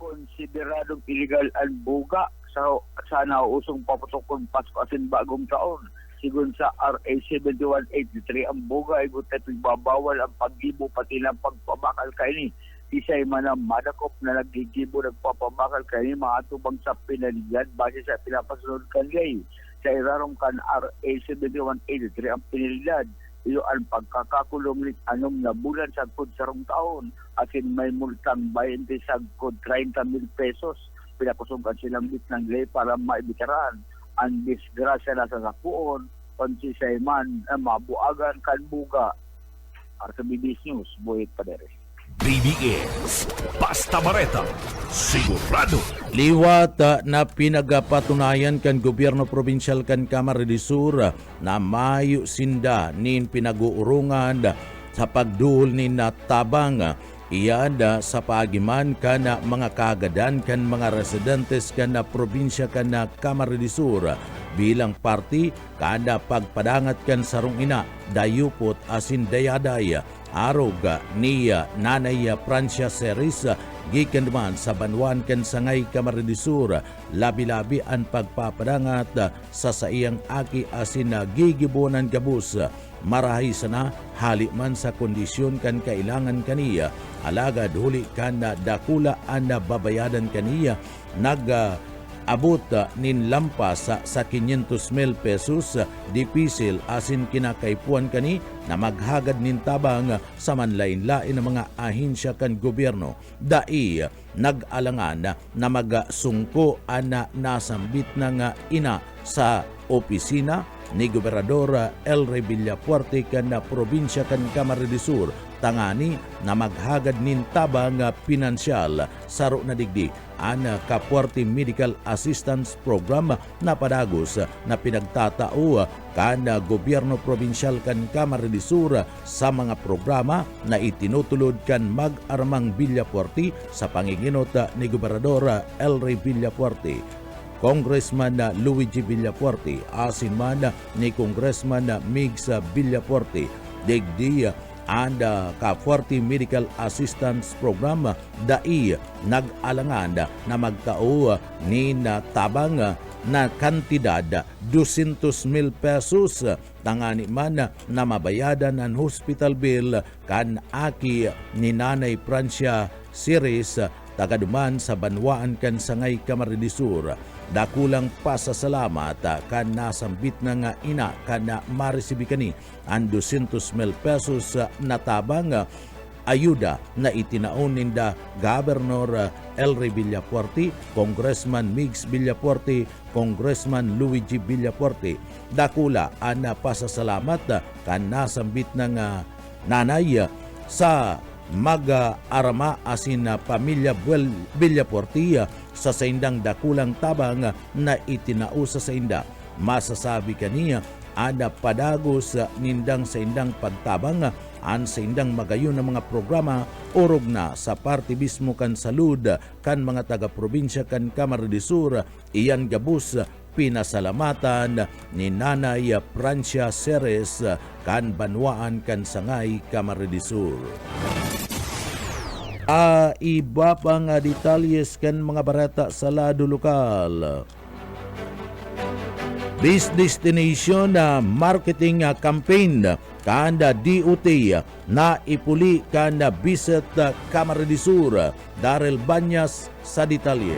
Konsideradong illegal ang buga sa nauusong paputok Pasko asin bagong taon. Sigun sa RA 7183 ang buga ay gutay pagbabawal ang paggibo pati lang pagpabakal kaini. Isay man ang madakop na naggigibo nagpapabakal kaini mga atubang sa pinaliyad base sa pinapasunod kaniyay. Sa irarong kan RA 7183 ang pinaliyad. Iyo ang pagkakakulong anong na bulan sa sarong taon asin may multang 20 sagkod 30,000 pesos. Pinakusugan silang bitnang lay para maibitaran ang disgrasya na sa sapuon konsi sa iman mabuagan kan buga. Para sa BBS News, Boyet Padere. BBS Basta Bareta, sigurado. Liwat na pinagapatunayan kan gobyerno probinsyal kan Camarines de Sur na mayo sinda nin pinaguurungan sa pagduol ni natabang iyada sa paagiman kana mga kagadan kan mga residentes kana probinsya kana Camarines de Sur bilang parti kada pagpadangat kan sarong ina dayupot asin dayadaya aroga niya nanaya Francia Seris gikan naman sa banwan kan sangay Camarines de Sur labi-labi ang pagpapadangat sa saiyang aki asin gigibonan gabus marahay sana hali man sa kondisyon kan kailangan kaniya alagad huli kan dakula ang babayadan kaniya abot nin lampas sa 500,000 pesos dipisil asin kinakaipuan kani na maghagad nin tabang sa manlain-lain ng mga ahensya kan gobyerno dai nag-alangan na magsungko ana nasambit na nga ina sa opisina ni Gobernador Elry Villafuerte kan na probinsya kan Camarines de Sur tangani na maghagad nin tabang pinansyal saro na digdi ang Kapuarte Medical Assistance Program na padagos na pinagtatao kan gobyerno probinsyal kan Camarines de Sur sa mga programa na itinutulod kan mag-armang Villafuerte sa panginginot ni Gobernador Elry Villafuerte. Congressman Luigi Villafuerte, asin man ni Congressman Migs Villafuerte, digdi and Kapuarte Medical Assistance Program dai nag-alangan na magtao ni tabang na kantidad 200,000 pesos tangani man na mabayadan ang hospital bill kan aki ni Nanay Francia Series tagaduman sa banwaan kan sangay Camarines de Sur. Dakulang pasasalamat kan nasambit na nga ina kan maresibi kani ang 200,000 pesos na tabang ayuda na itinaon ninda Governor Elry Villafuerte, Congressman Migs Villafuerte, Congressman Luigi Villafuerte. Dakula ang pasasalamat kan nasambit na nga nanay sa mag-arama asin pamilya Villafuerte sa saindang dakulang tabang na itinao sa sainda. Masasabi kaniya ada padagos nindang saindang pagtabang an saindang magayon ng mga programa orog na sa parte mismo kan salud kan mga taga-probinsya kan Camarines de Sur iyan gabus pinasalamatan ni Nanay Francia Seres kan banwaan kan sangay Camarines de Sur. Iba pang detalyes kan mga barata sa lado lokal. This destination marketing campaign kanda DOT na ipuli kanda Visit Camarines de Sur. Daryl Banyas sa detalye.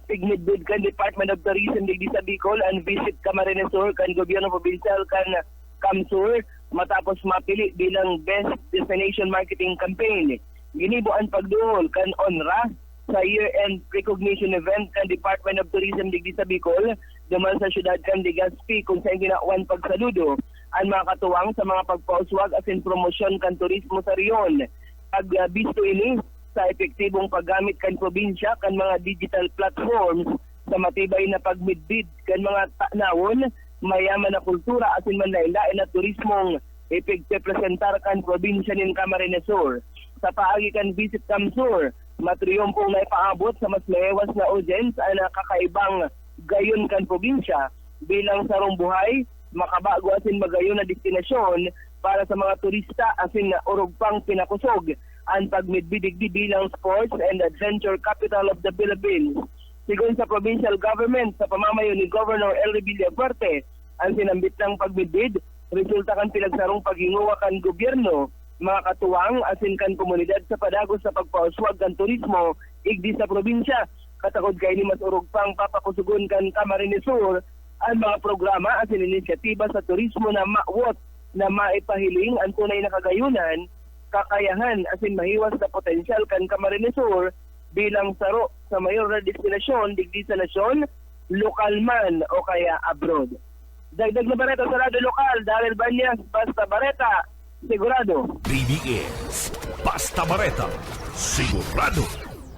Signidbid kan Department of Tourism digdi sa Bicol and Visit Camarines Sur kan gobyerno probinsal kan Camsur matapos mapili bilang Best Destination Marketing Campaign. Ginibo ang pagduhol kan ONRA sa year-end recognition event kan Department of Tourism digdi sa Bicol duman sa syudad kan Legazpi kung saan ginawan pagsaludo ang mga katuwang sa mga pagpauswag asin promosyon kan turismo sa riyon. Pagbisto ini sa epektibong paggamit kan probinsya kan mga digital platforms sa matibay na pagmidbid kan mga tanawon mayaman na kultura asin manlain-lain na turismong ipigpresentar kan probinsya nin Camarines Sur. Sa paagi kan Visit Camsur, matriyumpong na ipaabot sa mas mayawas na audience ay nakakaibang gayon kan probinsya bilang sarong buhay, makabago asin magayon na destinasyon para sa mga turista asin urog pang pinakusog ang pagmidbidigdi bilang sports and adventure capital of the Philippines. Sigon sa provincial government sa pamamayo ni Governor Elry Villafuerte, ang sinambit ng pagmidbid resulta kan pinagsarong paghinguwa kan gobyerno, mga katuwang asin kan komunidad sa padagos sa pagpauswag kan turismo igdi sa probinsya. Katakod kay ni mas urog pang papakusugon kan Camarines Sur ang mga programa asin inisyatiba sa turismo na mawot na maipahiling ang tunay na kagayunan, kakayahan asin mahiwas na potensyal kan Camarines Sur bilang saro sa mayor na destinasyon digdi sa nasyon, lokal man o kaya abroad. Dagdag na bareta sa radyo lokal, Daryl Banyas, Basta Bareta, sigurado. BBS Basta Bareta, sigurado.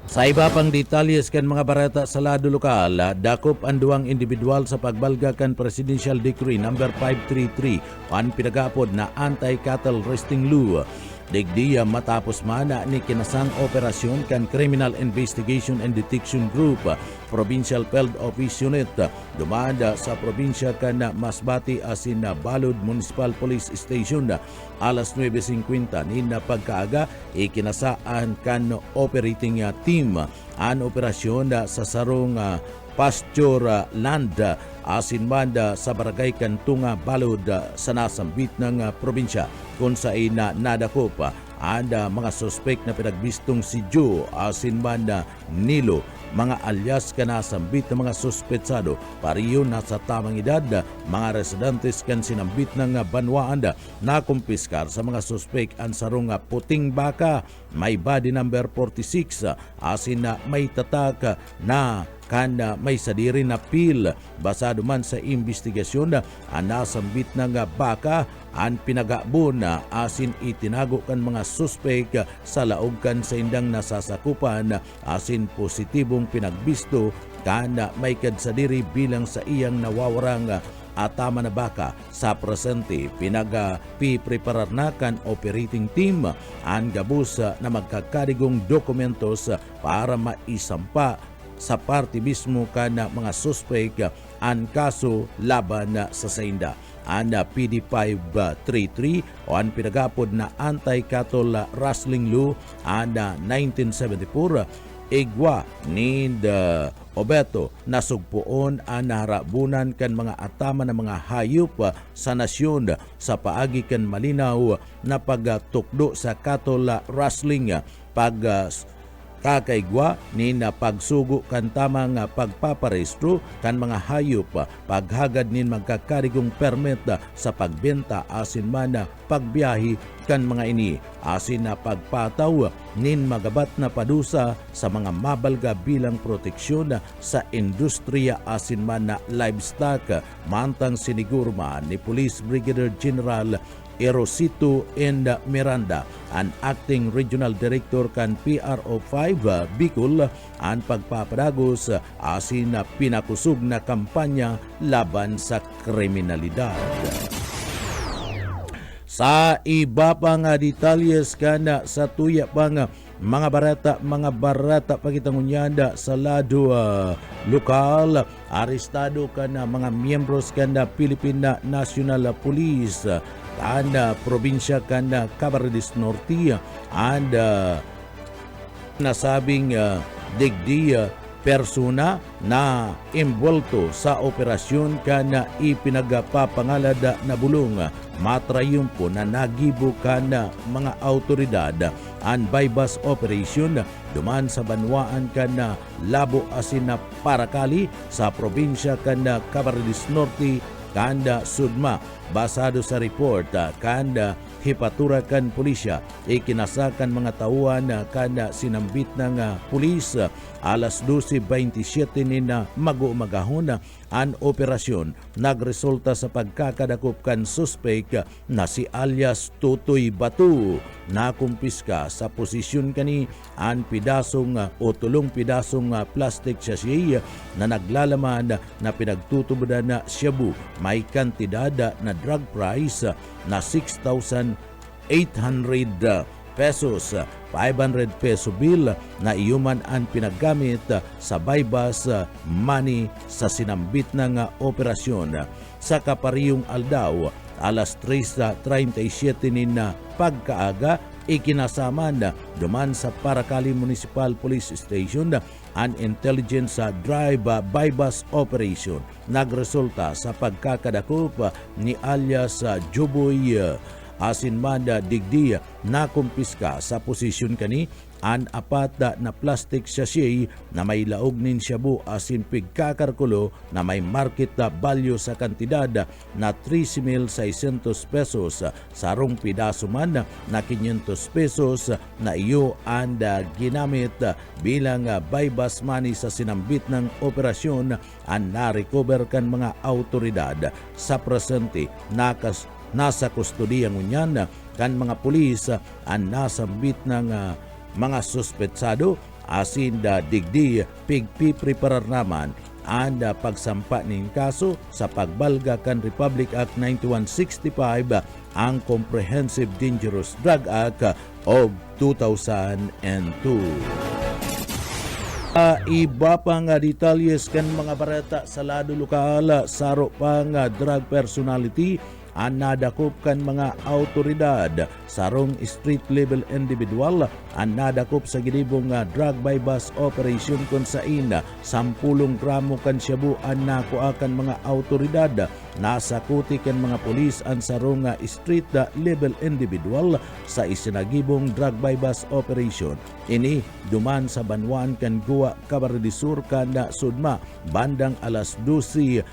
Sa iba pang detalyes kan mga barata sa lado lokal, dakop ang duwang individual sa pagbalga kan Presidential Decree No. 533 ang pinagapod na Anti-Cattle Resting Law. Digdiya matapos mana ni kinasang operasyon kan Criminal Investigation and Detection Group, Provincial Field Office Unit, dumada sa probinsya kan Masbati asin na Balud Municipal Police Station alas 9:50 ni na pagkaaga ikinasaan kan operating team an operasyon sa sarong pasture land asin banda sa barangay Kantunga Balud sa nasambit ng probinsya kung sa ina nadakop anda mga suspek na pinagbistong si Joe asin banda Nilo, mga alias kanasambit ng mga suspetsado pariyo na sa tamang edad, mga residentes kan sinambit ng banwaanda na kumpiskar sa mga suspek ang sarong puting baka may body number 46 asin na may tatak na kan may sadiri na pil basado man sa investigasyon ang nasambit ng baka ang pinagabon asin itinago kan mga suspek sa laog kan sa indang nasasakupan asin positibong pinagbisto kan may kadsadiri bilang sa iyang nawawarang atama na baka. Sa presente pinag-pipreparar na kan operating team ang gabus na magkakadigong dokumentos para maisampa sa parte mismo kan mga suspek ang kaso laban sa Sainda. Ang PD533 o ang pinagapod na Anti-Cattle Rustling Law ang 1974 igwa ni Obeto nasugpuon ang naharabunan kan mga atama ng mga hayop sa nasyon sa paagi kan malinaw na pagtukdo sa cattle rustling kakaigwa ni na pagsugo kan tamang pagpaparehistro kan mga hayop, paghagad nin magkakarigong permit sa pagbenta asin man pagbiyahe kan mga ini, asin na pagpataw nin magabat na padusa sa mga mabalga bilang proteksyon sa industriya asin man na livestock, mantang sinigurma ni Police Brigadier General Erosito and Miranda, ang Acting Regional Director kan PRO 5 Bicol, ang pagpapadagos asin na pinakusog na kampanya laban sa kriminalidad. Sa iba pang detalyes kana sa tuya pang mga barata pagitangunyanda sa lado lokal, arestado kana mga miyembros kana Philippine National Police and probinsya kan Camarines Norte and nasabing digdi persona na involto sa operasyon kan ipinagpapangalad na bulong matrayumpo na nagibo kan mga autoridad ang bypass operation duman sa banwaan kan Labo asin na Paracali sa probinsya kan Camarines Norte kanda Sudma. Basado sa report kanda hipatura kan pulisya ikinasakan mga tauhan kanda sinambit ng pulis alas 12:27 ni na mag-umagahon ang operasyon nagresulta sa pagkakadakop kan suspek na si alias Tutoy Batu. Nakumpiska sa posisyon kani ang pidasong o tulong pidasong plastic sachet na naglalaman na pinagtutubodan na shabu, may kantidad na drug price na 6,800 pesos, 500 peso bill na iyuman ang pinagamit sa bypass money sa sinambit ng operasyon. Sa kapariyong aldaw, alas 3:37 ni na pagkaaga, ikinasaman duman sa Paracali Municipal Police Station an intelligence drive-by bus operation. Nagresulta sa pagkakadakop ni alias Juboy Asinmanda Digdi na kumpiska sa posisyon kani an apat na plastic sachet na may laog nin shabu asin pigkakarkulo na may market value sa kantidad na 13,600 pesos. Sarong pidaso man na 500 pesos na iyo ang ginamit bilang bypass money sa sinambit ng operasyon ang na-recover kan mga autoridad. Sa presente, nasa kustodiyan ngunyan kan mga pulis ang nasambit ng mga suspetsado asin digdi pigpipreparar naman ang pagsampa ng kaso sa pagbalga kan Republic Act 9165 ang Comprehensive Dangerous Drug Act of 2002. Iba pang detalyes kan mga bareta sa lado lokal saro pang drug personality ang nadakop kan mga autoridad sarong street level individual ang nadakop sa gilibong drug by bus operation kung sain 10 gramo kan shabu ang nakuha kan mga autoridad. Nasakuti kan mga pulis ang sarong street level individual sa isinagibong drug by bus operation. Ini duman sa Banwan kan Guwa, Camarines Sur kan Sudma bandang alas 12:19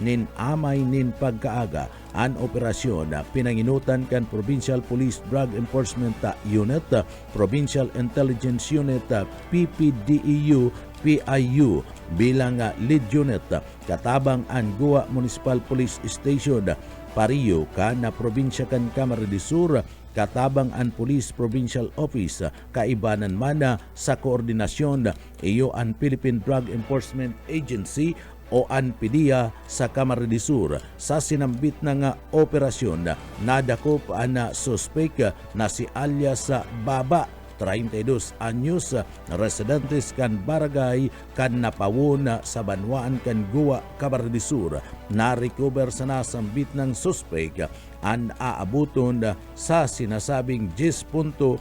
nin amay nin pagkaaga. An operasyon pinanginutan kan Provincial Police Drug Enforcement Unit, Provincial Intelligence Unit, PPDEU, PIU bilang lead unit katabang ang Guwa Municipal Police Station, Pariyo kan probinsya kan Camarines Sur katabang ang Police Provincial Office kaibanan man sa koordinasyon iyo ang Philippine Drug Enforcement Agency o ANPIDIA sa Camarines Sur. Sa sinambit ng operasyon nadakop ang suspek na si alias Baba 32 anyos, residentes kan barangay kan Napawon sa Banwaan kan Guwa, Camarines Sur. Na-recover sa nasambit ng suspek ang aabuton sa sinasabing 10.22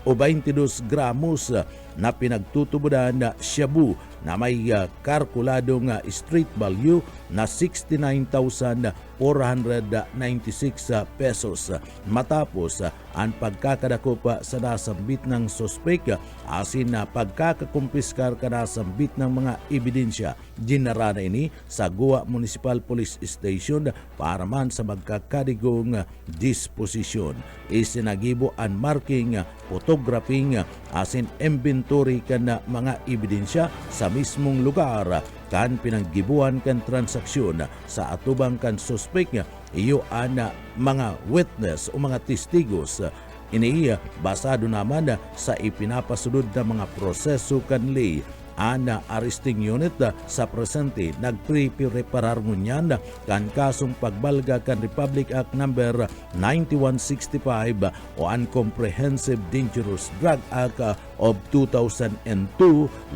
o 22 gramos na pinagtutubudan na shabu na may kalkuladong street value na 69,496 pesos. Matapos ang pagkakadakop sa nasambit ng suspek asin na pagkakakumpiskar ka nasambit ng mga ebidensya, ginara na ini sa Guwa Municipal Police Station para man sa magkakadigong disposisyon. Isinagibo ang marking, photographing asin inventory kan mga ebidensya sa mismong lugar kan pinanggibuan kan transaksyon sa atubang kan suspek iyo ang mga witness o mga testigos. Ini basado naman sa ipinapasunod na mga proseso kan lay. Ang arresting unit sa presente nagpreparar ngunyan kan kasong pagbalga kan Republic Act number 9165 o ang Comprehensive Dangerous Drug Act of 2002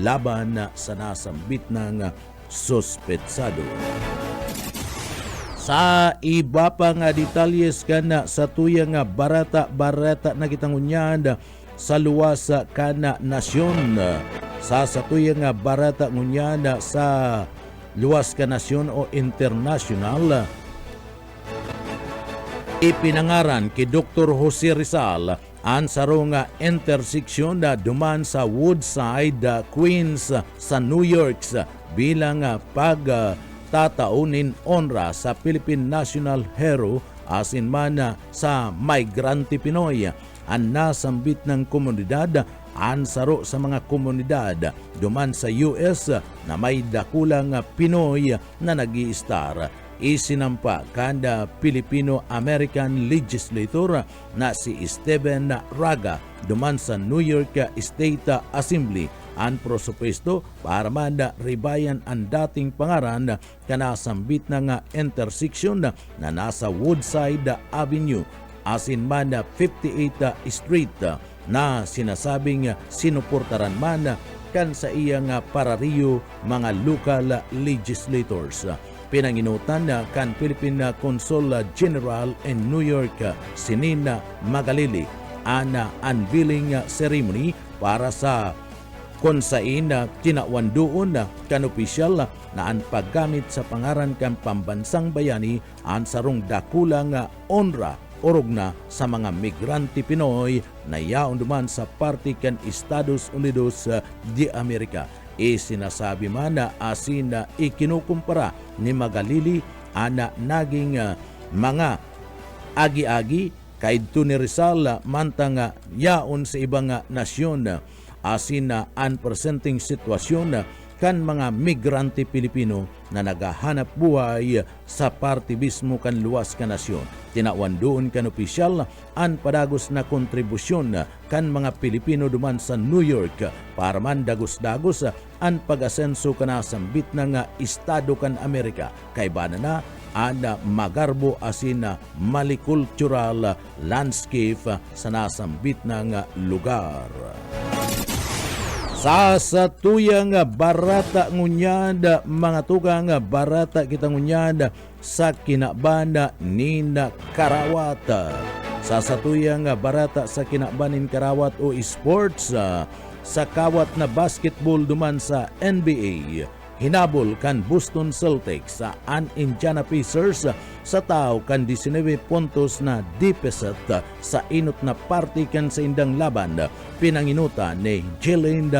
laban sa nasambit ng suspetsado. Sa iba pang detalyes kan sa tuyang barata na kitangunyan sa luwas kan nasyon. Sa satuyang barata ngunyan sa luwas ka nasyon o international, ipinangaran kay Dr. Jose Rizal ang sarong intersection na duman sa Woodside, Queens sa New York bilang pagtataunin onra sa Philippine National Hero asin man sa migrante Pinoy. Ang nasambit ng komunidad ansaro sa mga komunidad duman sa US na may dakulang Pinoy na nag-i-star. Isinampa kanda Filipino-American legislator na si Steven Raga duman sa New York State Assembly ang prosupuesto para man ribayan ang dating pangaran kanasambit ng intersection na nasa Woodside Avenue asin man 58th Street na sinasabing sinuportaran man kan sa iyang parariyo mga local legislators. pinanginutan na kan Philippine Consul General in New York si Nina Magalili ana unveiling ceremony para sa konsain na kinawandoon na kan opisyal na ang paggamit sa pangaran kan pambansang bayani ang sarong dakulang onra orog na sa mga migrante Pinoy na yaon duman sa parte kan Estados Unidos de Amerika. Sinasabi man na asin na ikinukumpara ni Magalili ana naging mga agi-agi kay ni Rizal mantang yaon sa ibang nasyon asin na unpresenting sitwasyon kan mga migrante Pilipino na nagahanap buhay sa parte mismo kan luwas ka nasyon. Tinawan doon kan opisyal ang padagos na kontribusyon kan mga Pilipino duman sa New York para man dagos-dagos ang pag-asenso ka na sambit ng Estado kan Amerika. Kay bana na ana magarbo asin na multicultural landscape sa nasambit ng lugar. Sa tuyang barata ngunyad, mga tugang barata kita ngunyad sa kinabanda ni Karawat. Sa tuyang barata sa kinabanin Karawat o sports, sa kawat na basketball duman sa NBA. Hinabol kan Boston Celtics sa Indiana Pacers sa tao kan 19 puntos na deficit sa inot na parte kan sa indang laban. Pinanginuta ni Jaylen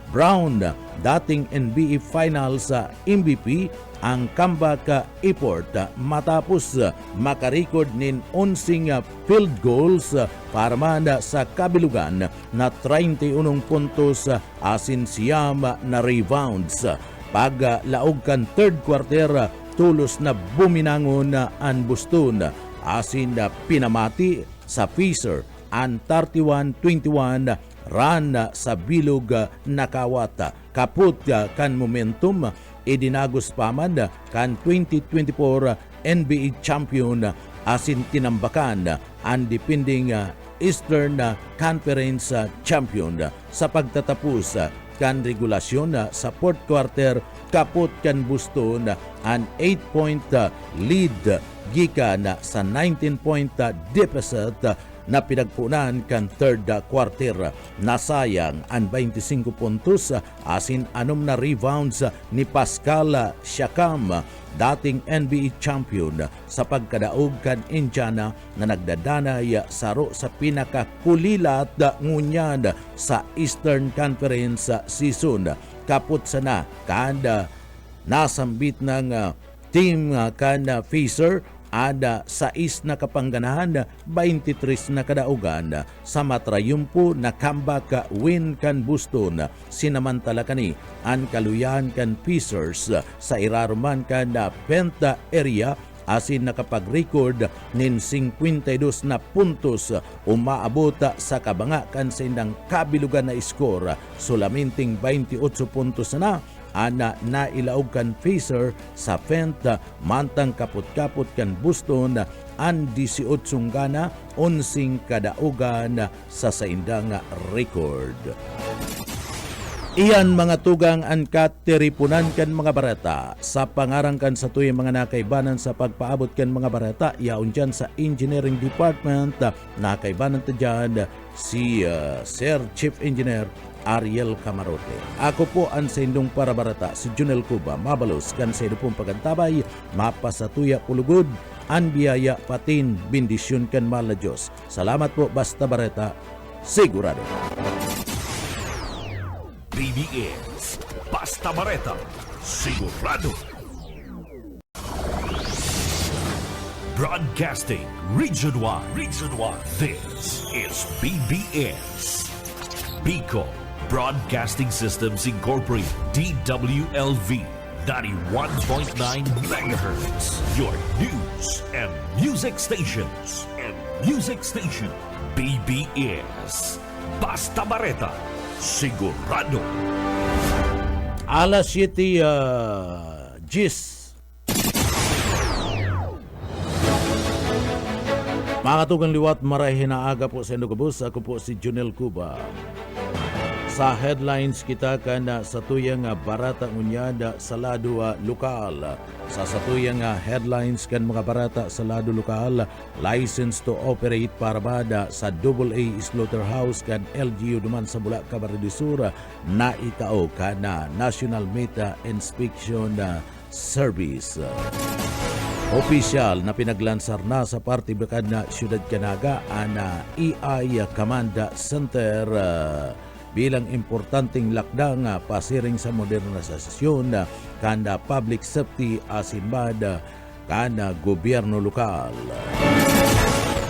Brown, dating NBA Finals MVP, ang comeback effort matapos makarecord nin 11 field goals para man sa kabilugan na 31 puntos asin siyam na rebounds. Paglaog kan third quarter, tulos na buminangon ang Boston asin na pinamati sa Pacers ang 31-21 run sa bilog na kawat. Kaput kan momentum, idinagos pa man kan 2024 NBA champion asin tinambakan ang defending Eastern Conference champion sa pagtatapos kan regulasyon sa fourth quarter. Kaput kan Boston ang 8-point lead gikan sa 19-point deficit na pinagpunan kan third quarter. Nasayang ang 25 puntos asin 6 na rebounds ni Pascal Siakam, dating NBA champion, sa pagkadaog kan Indiana na nagdadanay saro sa pinakakulilat ngunyad sa Eastern Conference season. Kaput sana kanda nasambit ng team kan Pacers ada 6 na kapangganahan, 23 na kadaugan sa matrayumpo na comeback win kan Boston. Sinamantala kani ang kaluyan kan Pacers sa iraruman kan Penta area asin nakapag-record nin 52 na puntos, umaabot sa kabanga kan sa indang kabilugan na score. Sulaminting 28 puntos na ana nailaog kan Pacers sa Penta, mantang kaput-kaput kan Boston ang 18 gana, 11 kadaugan sa saindang record. Iyan mga tugang ang katiripunan kan mga barata sa pangarang kan sa tuyong mga nakaibanan sa pagpaabot kan mga barata. Yaon dyan sa Engineering Department, nakaibanan ta dyan si Sir Chief Engineer Ariel Camarote. Ako po ang sa indong para barata, si Junel Cuba, mabalos kan sa pong pagantabay, mapasatuya pulugod, ang biyaya patin, bendisyon kan mahal na Diyos. Salamat po, basta barata, sigurado. BBS Basta Bareta, sigurado. Broadcasting Region 1. This is BBS. Bicol Broadcasting Systems Incorporated, DWLV, 91.9 MHz. Your news and music stations. BBS Basta Bareta, sigurado. Alas 7, Gis. Mga tugang liwat, maray hinaaga po sa Indogabus. Ako po si Junel Cuba. Sa headlines kita kana sa tuyang barata ngunyada sa lado lokal. Sa tuyang headlines kan mga barata sa lado lokal, license to operate para bada sa AA Slaughterhouse kan LGU duman sa Bulacan, Camarines Sur na itao kana National Meta Inspection Service. Opisyal na pinaglansar na sa partibakad na Siyudad Canaga ana EI Command Center bilang importanteng lakdang pasiring sa modernisasyon kanda public safety asimbad kanda gobyerno lokal.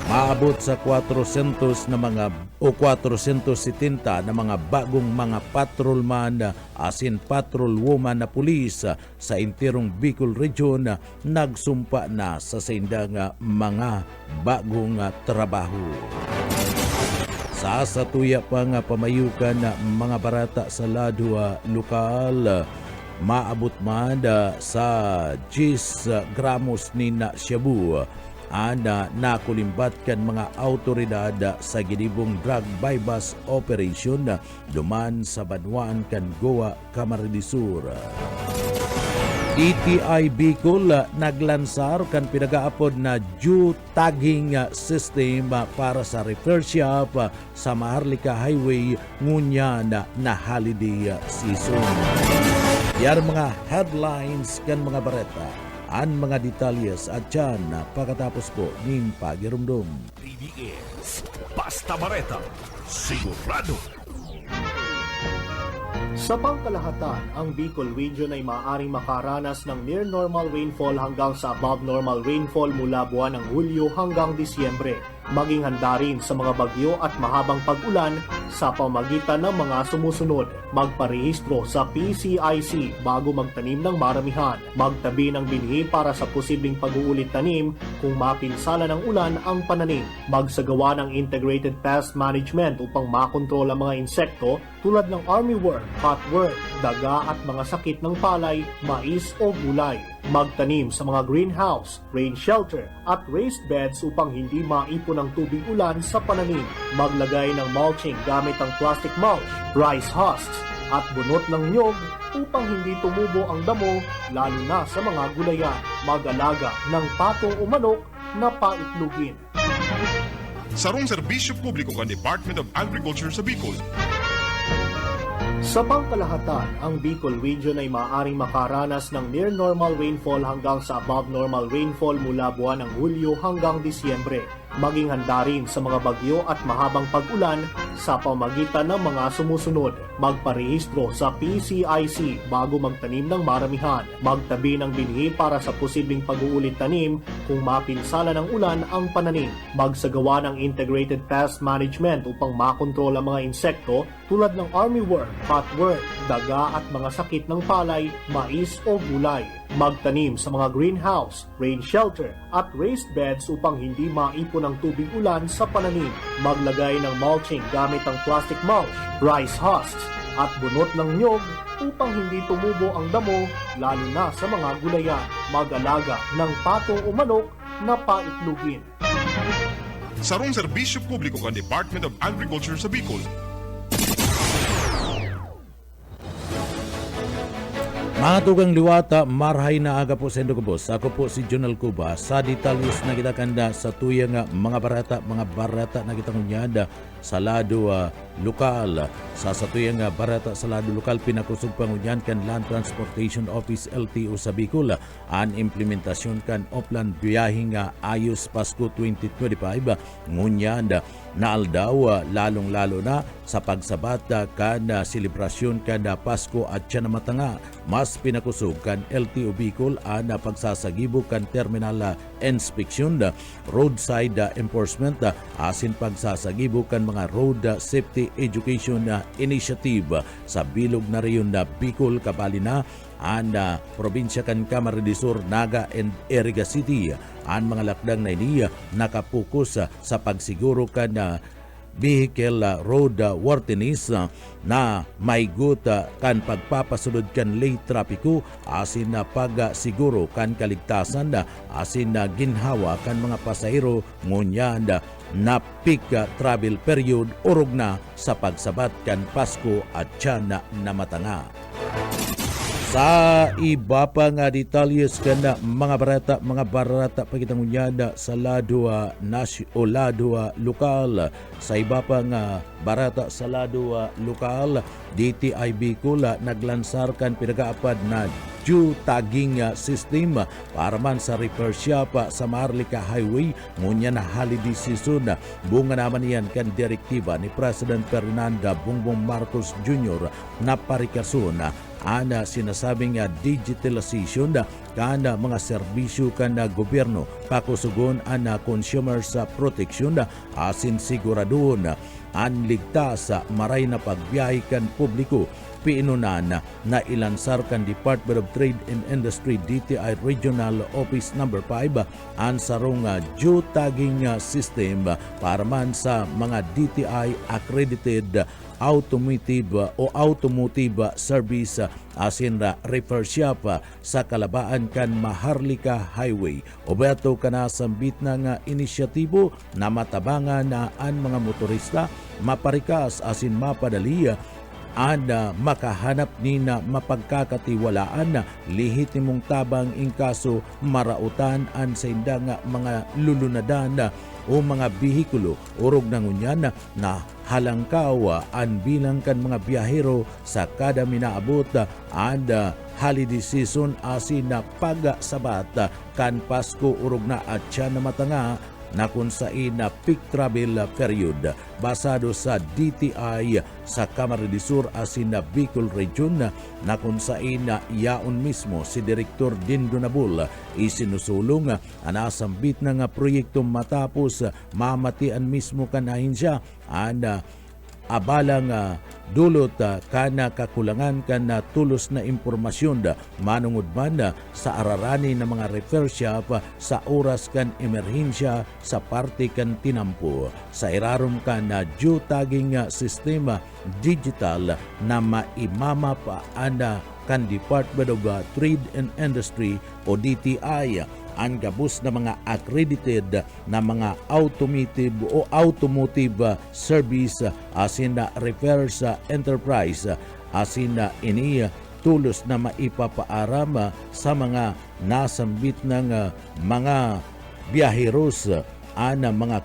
Maabot sa 400 na mga o 470 na mga bagong mga patrolman asin patrolwoman na pulis sa entirong Bicol Region nagsumpa na sa sindang mga bagong trabaho. Sa satuya pa nga pamayukan na mga barata sa lado lokal, maabot man sa 10 gramos ni na shabu ana nakulimbat kan mga autoridad sa ginibong drug bypass operation duman sa Banwaan kan Goa, Camarines Sur. ETI Bicol naglansar kan pinagaapod na due tagging system para sa repair shop sa Maharlika Highway ngunya na holiday season. Yan mga headlines kan mga bareta. Ang mga detalyes at dyan pagkatapos po ng pagirumdum. PBS Basta Bareta, sigurado. Sa pangkalahatan, ang Bicol Region ay maaaring makaranas ng near normal rainfall hanggang sa above normal rainfall mula buwan ng Hulyo hanggang Disyembre. Maging handa rin sa mga bagyo at mahabang pag-ulan sa pamagitan ng mga sumusunod. Magparehistro sa PCIC bago magtanim ng maramihan. Magtabi ng binhi para sa posibleng pag-uulit tanim kung mapinsala ng ulan ang pananim. Magsagawa ng integrated pest management upang makontrol ang mga insekto tulad ng armyworm, cutworm, daga at mga sakit ng palay, mais o gulay. Magtanim sa mga greenhouse, rain shelter at raised beds upang hindi maipon ang tubig ulan sa pananim. Maglagay ng mulching gamit ang plastic mulch, rice husks at bunot ng nyog upang hindi tumubo ang damo lalo na sa mga gulayan. Mag-alaga ng patong o manok na paitlugin. Sarong serbisyo publiko kan Department of Agriculture sa Bicol. Sa pangkalahatan, ang Bicol Region ay maaaring makaranas ng near normal rainfall hanggang sa above normal rainfall mula buwan ng Hulyo hanggang Disyembre. Maging handa rin sa mga bagyo at mahabang pag-ulan sa pamagitan ng mga sumusunod. Magparehistro sa PCIC bago magtanim ng maramihan. Magtabi ng binhi para sa posibleng pag-uulit tanim kung mapinsala ng ulan ang pananim. Magsagawa ng integrated pest management upang makontrol ang mga insekto tulad ng armyworm, cutworm, daga at mga sakit ng palay, mais o gulay. Magtanim sa mga greenhouse, rain shelter at raised beds upang hindi maipon ang tubig ulan sa pananim. Maglagay ng mulching gamit ang plastic mulch, rice husks at bunot ng nyog upang hindi tumubo ang damo lalo na sa mga gulayan. Mag-alaga ng patong o manok na paitlugin. Sarong serbisyo publiko kan Department of Agriculture sa Bicol. Mga tugang liwata, marhay na aga po sa Indo Kubos. Ako po si Jonel Cuba. Sa detalyos na kita kanda sa tuyang mga barata na kita kunyada sa lado lokal. Sa tuyang barata sa lado lokal, pinakusog pangunyan kan Land Transportation Office LTO sa Bicol. Ang implementasyon kan Oplan Biyahing Ayos Pasko 2025 ngunyada na aldaw lalong-lalo na sa pagsabata kan selebrasyon kan Pasko at siya na matanga. Mas pinakusog kan LTO Bicol ang pagsasagibog kan terminal inspection, roadside enforcement, asin pagsasagibog kan mga road safety education initiative sa bilog na reyon na Bicol, kabali na ang probinsya kan Camarines Sur, Naga and Iriga City. Ang mga lakdang na iniya nakapokus sa pagsiguro kan vehicle road worthiness na maiguta kan pagpapasulod kan late trapiko asin na siguro kan kaligtasan asin na ginhawa kan mga pasahero ngunya na peak travel period urog na sa pagsabat kan Pasko at tiyan na matanga. Sa iba pa nga detalyes kana mga barata pagitangunyada sa ladua o ladua lokal. Sa iba pa nga barata sa ladua lokal, DTI Bicol naglansar kan pinagaapad na due tagging system para man sa repair shop sa Maharlika Highway ngunya na holiday season. Bunga naman yan kan direktiba ni President Ferdinand Bongbong Marcos Jr. na parikason ana sinasabing digitalization kana mga serbisyo kana gobyerno pakusugon ana consumers protection asin siguradon an ligtas maray na pagbiyahe kan publiko piinunan na ilansar kan Department of Trade and Industry DTI Regional Office number 5 ang sarong geotagging system para man sa mga DTI accredited automotive service asin repair shop sa kalabaan kan Maharlika Highway. Obeto kana sambit na nga inisyatibo na matabangan na ang mga motorista maparikas asin mapadali makahanap ni na mapagkakatiwalaan na lehitimong tabang inkaso marautan an sa indang mga lulunadan o mga bihikulo urog na ngunyan na halangkaw an bilang kan mga biyahero sa kada minaabot and holiday season asin na pagsabat kan Pasko urog na at siya na matanga na kung saan na peak travel period basado sa DTI sa Camarines Sur asin na Bicol Region na kung saan na yaon mismo si Direktor Dindo Nabul isinusulong anasambit na nga proyekto matapos mamatian mismo kanahin siya abalang dulot kana kakulangan kana tulos na impormasyon manungod man sa ararani ng mga repair shop sa oras kan emerhensya sa parte kan tinampo sa irarom kana geotagging sistema digital na maimama pa kan Department of Trade and Industry o DTI ang gabos na mga accredited na mga automotive service asin na repair sa enterprise asin na ini tulos na maipapaaram sa mga nasambit ng mga biyaheros ana mga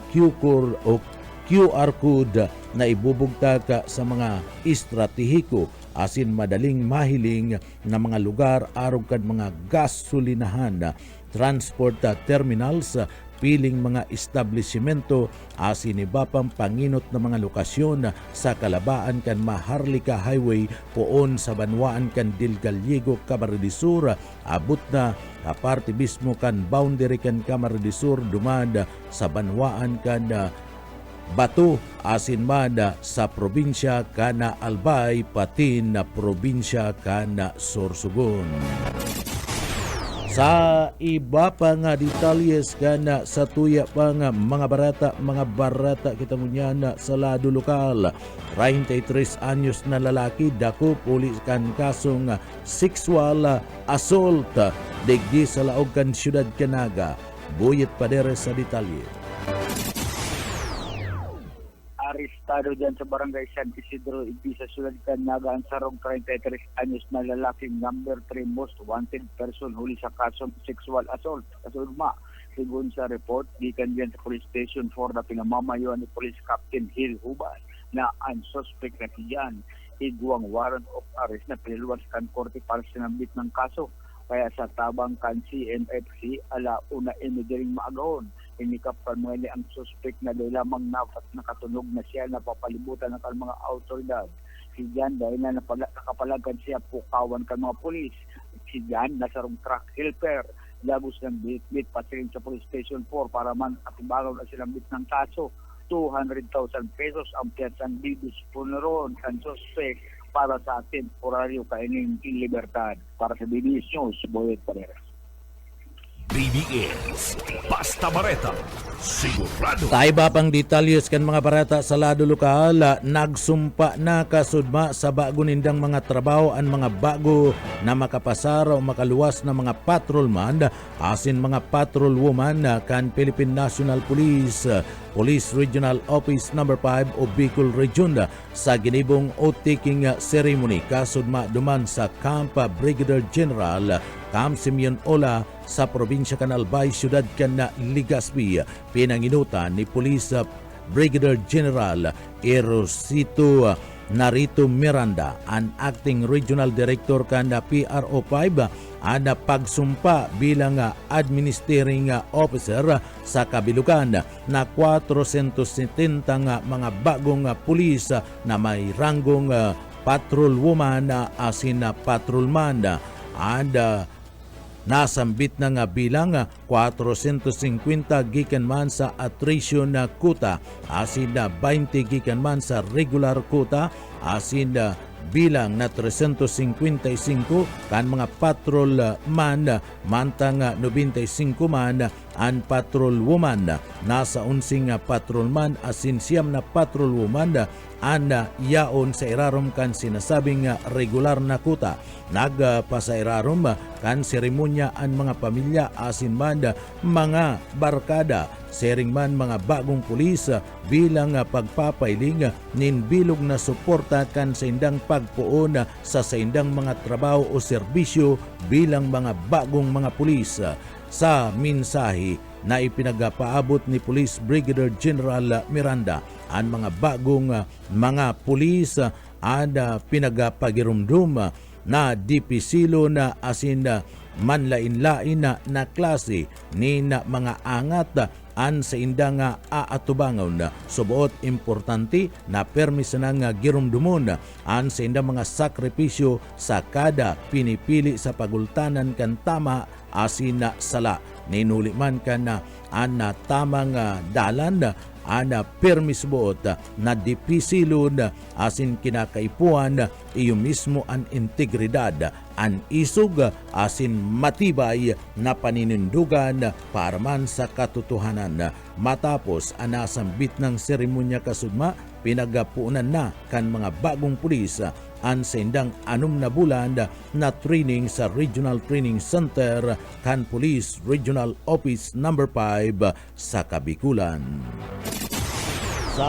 QR code na ibubugtag sa mga estratehiko asin madaling mahiling na mga lugar arog kad mga gasolinahan transport terminals, piling mga establishmento asin iba pang panginot na mga lokasyon sa kalabaan kan Maharlika Highway poon sa banwaan kan Dilgaliego, Camarines Sur abot na aparte mismo kan boundary kan Camarines Sur dumada sa banwaan kan Bato asin man sa probinsya kana Albay patin na probinsya kana Sorsogon. Sa iba pa nga detalyes kana sa tuya pa nga mga barata kita ngunya sa lado lokal. 23 anyos na lalaki dako pulis kan kasong sexual assault digdi sa laog kan siyudad Canaga. Buyet padere sa detalye. Arestado dyan sa barangay San Isidro, Ibiza, Ciudad Canaga ang sarong 33 anyos na lalaking number 3 most wanted person huli sa kasong sexual assault. Kasulma, sigun sa report, gikan dyan sa police station 4 na pinamamayo ni Police Captain Hill Hubay na ang suspect na siyan iguang warrant of arrest na piniluwas kan korte para sinambit ng kaso. Kaya sa tabang kan CNFC, ala una inidiring maagahon. Inikap kan mga ang suspect na dahil lamang nakatunog na siya na papalibutan ng mga autoridad. Si Jan dahil na nakapalagan siya pukawan kan mga polis. Si Jan nasarong truck helper. Lagos ng bit pasirin sa police station 4 para man atibangaw na silang bit ng kaso. 200,000 pesos ang piyasan bibis puneron kan suspect para sa temporaryo kaining libertad. Para sa BBS News, Boyet Pareras. BBS Basta Bareta, sigurado. Taiba pang detalyes kan mga barata sa lado lokal, nagsumpa na kasudma sa bago nindang mga trabaho ang mga bago na makapasar o makaluwas na mga patrolman asin mga patrolwoman kan Philippine National Police Police Regional Office No. 5 o Bicol Region sa ginibong oath-taking ceremony kasudma duman sa Camp Brigadier General Camp Simeon Ola sa probinsya kan Albay, siyudad kan Legazpi. Pinanginutan ni Police Brigadier General Erosito Narito Miranda, ang Acting Regional Director kan PRO 5, ang pagsumpa bilang Administrating Officer sa kabilugan na 470 mga bagong pulis na may ranggong patrolwoman asin patrolman. Nasambit na nga bilang 450 gikan man sa attrition na kuta asin 20 gikan man sa regular kuta asin bilang na 355 kan mga patrol man mantang 95 man ang patrol woman. Nasa 11 patrol man asin siyam na patrol woman ang yaon sa irarom kan sinasabing regular na kuta. Nagpasairarom kan seremonya ang mga pamilya asin man mga barkada sering man mga bagong pulis bilang pagpapailing nin bilog na suporta kan sa indang pagpuon sa indang mga trabaho o serbisyo bilang mga bagong mga pulis. Sa mensahe na ipinagapaabot ni Police Brigadier General Miranda, ang mga bagong mga pulis ada pinagapagirumdum na dipisilo na asin manlain-lain na klase ni na mga angat an sa indang aatubangon. Subuot importante na permis na nga girumdumon an sa indang mga sakripisyo sa kada pinipili sa pagultanan kan tama asin na sala. Ninuli man ka na an tamang dalan ana permis buot na dipisilon asin kinakaipuan iyo mismo ang integridad an isug asin matibay na paninindugan para man sa katotohanan. Matapos anasambit ng seremonya kasudma, pinagapuunan na kan mga bagong pulis ang sendang 6 na bulan na training sa Regional Training Center kan Police Regional Office No. 5 sa Kabikulan. Sa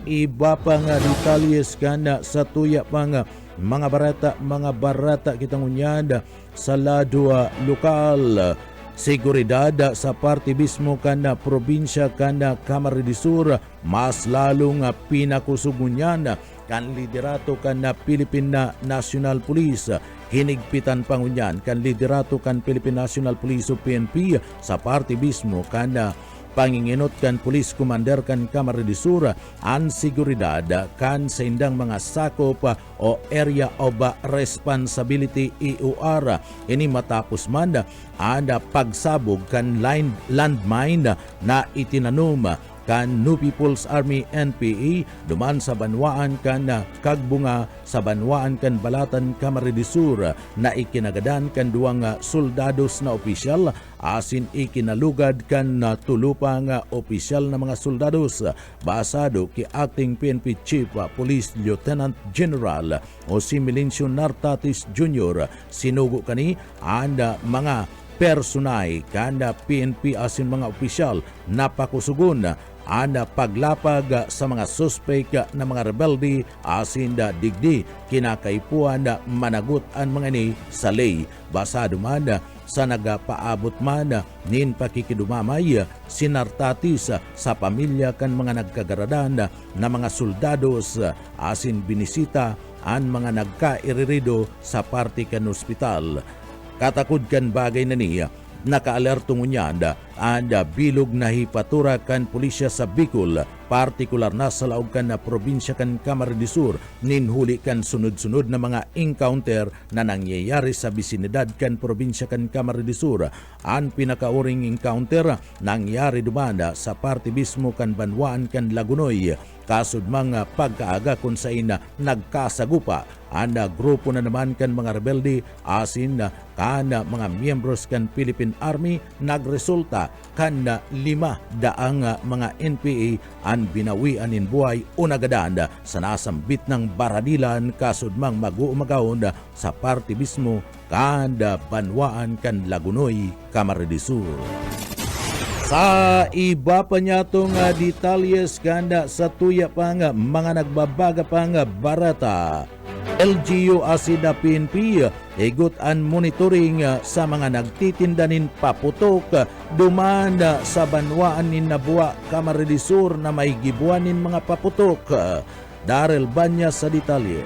iba pang detalyes kan sa tuya pang mga barata kitang unyad sa lado lokal. Seguridad sa parte mismo kan probinsya kan Camarines Sur mas lalong pinakusugunyan kan liderato kan Philippine National Police. Hinigpitan pangunyan kan liderato kan Philippine National Police o PNP sa parte mismo kan panginginot kan Police Commander kan Camarines Sur ang seguridad kan sa indang mga sakop o Area of Responsibility EOR. Ini matapos man ang pagsabog kan landmine na itinanom kan New People's Army NPA duman sa banwaan kan Kagbunga sa banwaan kan Balatan Camarines Sur na ikinagadan kan duwang soldados na opisyal asin ikinalugad kan tulupang opisyal na mga soldados. Basado ki Acting PNP Chief Police Lieutenant General o si Milencio Nartatis Jr. sinugo kani ang mga personay kanda PNP asin mga opisyal napakusugon ana paglapag sa mga suspek na mga rebelde asin digdi kinakaipuan managot ang mga ni sa lay. Basado man sa nagapaabot man nin pakikidumamay sinartatis sa pamilya kan mga nagkagaradan na mga soldados asin binisita ang mga nagkairirido sa parte kan ospital. Katakod kan bagay na niya nakaalertong unyanda anda bilog na hipatura kan pulisya sa Bicol, partikular na sa laog kan na probinsya kan Camarines Sur, ninhuli kan sunod-sunod na mga encounter na nangyayari sa bisinidad kan probinsya kan Camarines Sur. Ang pinakauring encounter nangyari dumanda sa parte mismo kan banwaan kan Lagunoy. Kasud mga pagkaaga kung sa ina nagkasagupa ang grupo na naman kan mga rebelde asin kana mga miyembros kan Philippine Army nagresulta kana 5 daang mga NPA ang binawian in buhay unagadaan sa nasambit ng baradilan kasudmang mag-uumagahon sa partibismo kada banwaan kan Lagunoy, Camarines Sur. Sa iba pa niya itong detalyes kanda sa tuya pa nga mga nagbabaga pa nga barata. LGU asida PNP igot ang monitoring sa mga nagtitindanin paputok duman sa banwaan ni Nabua, Camarines Sur na may gibuanin mga paputok. Darrell Banya sa detalye.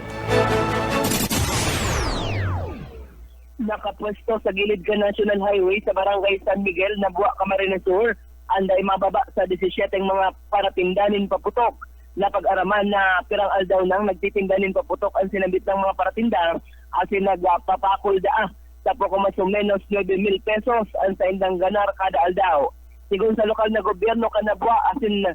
Nakapwesto sa gilid ka National Highway sa Barangay San Miguel, Nabua, Camarines Sur, anday mababa sa 17 mga paratindanin paputok. Napag-araman na pirang aldaw nang nagtitindanin paputok ang sinabit ng mga paratinda asin nagpapakul daa sa poco mas o menos 9,000 pesos ang sa indang ganar kada aldaw. Sigun sa lokal na gobyerno ka Nabua asin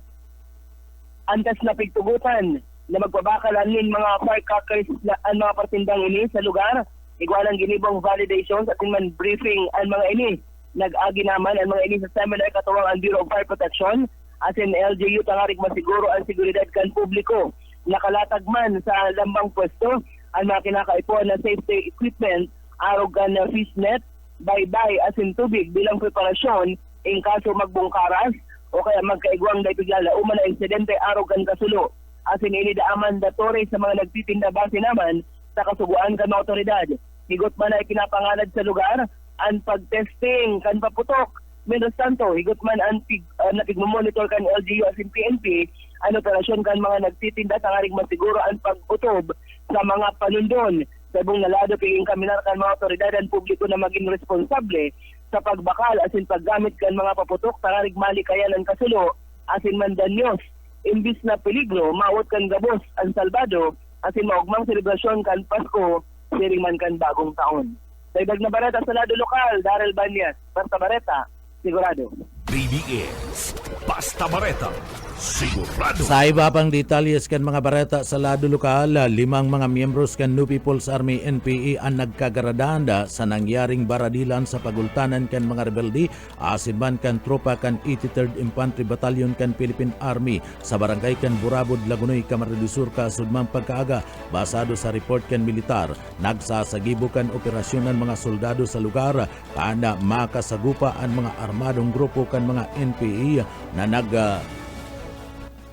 antas na pigtugutan na magpabakalan mga firecrackers na ang mga partindang ini sa lugar. Igualang ginibong validations at man briefing ang mga ini. Nag-agi naman ang mga ini sa seminar katuwang ang Bureau of Fire Protection as in LGU tangarig masiguro ang seguridad kan publiko. Nakalatag man sa lambang pwesto ang mga kinakaipuan na safety equipment, arogan na fishnet, bye-bye as in tubig bilang preparasyon in kaso magbungkaras o kaya magkaigwang na ipiglala na insidente arogan kasulo. As in inidaaman datore sa mga nagtitinda base naman sa kasuguan kan mga otoridad. Higot man ay pinapangalad sa lugar ang pag-testing kan paputok. Mientras tanto, higot man ang napigmamonitor kan LGU as in PNP ang operasyon kan mga nagtitinda tangaring masiguro ang pag-utob sa mga panundon. Sabong nalado piging kaminar kan mga otoridad ang publiko na maging responsable sa pagbakal as in paggamit kan mga paputok tangaring malikayan ang kasulo as in mandanyos. Imbis na peligro, maawat kan gabos ang salbado asin maugmang selebrasyon kan Pasko, siriman kan bagong taon. Sa idag na bareta sa lado lokal, Darrell Banyas, Basta Bareta, sigurado. BBS Basta Bareta, sigurado. Sa iba pang detalyes kan mga bareta sa lado lokal, 5 mga miyembros kan New People's Army NPA ang nagkagaradanda sa nangyaring baradilan sa pagultanan kan mga rebelde asin man kan tropa kan 83rd Infantry Battalion kan Philippine Army sa barangay kan Burabod, Lagunoy, Camarines Sur kasudmang pagkaaga. Basado sa report kan militar, nagsasagibo kan operasyon ng mga soldado sa lugar kana makasagupa ang mga armadong grupo kan mga NPA na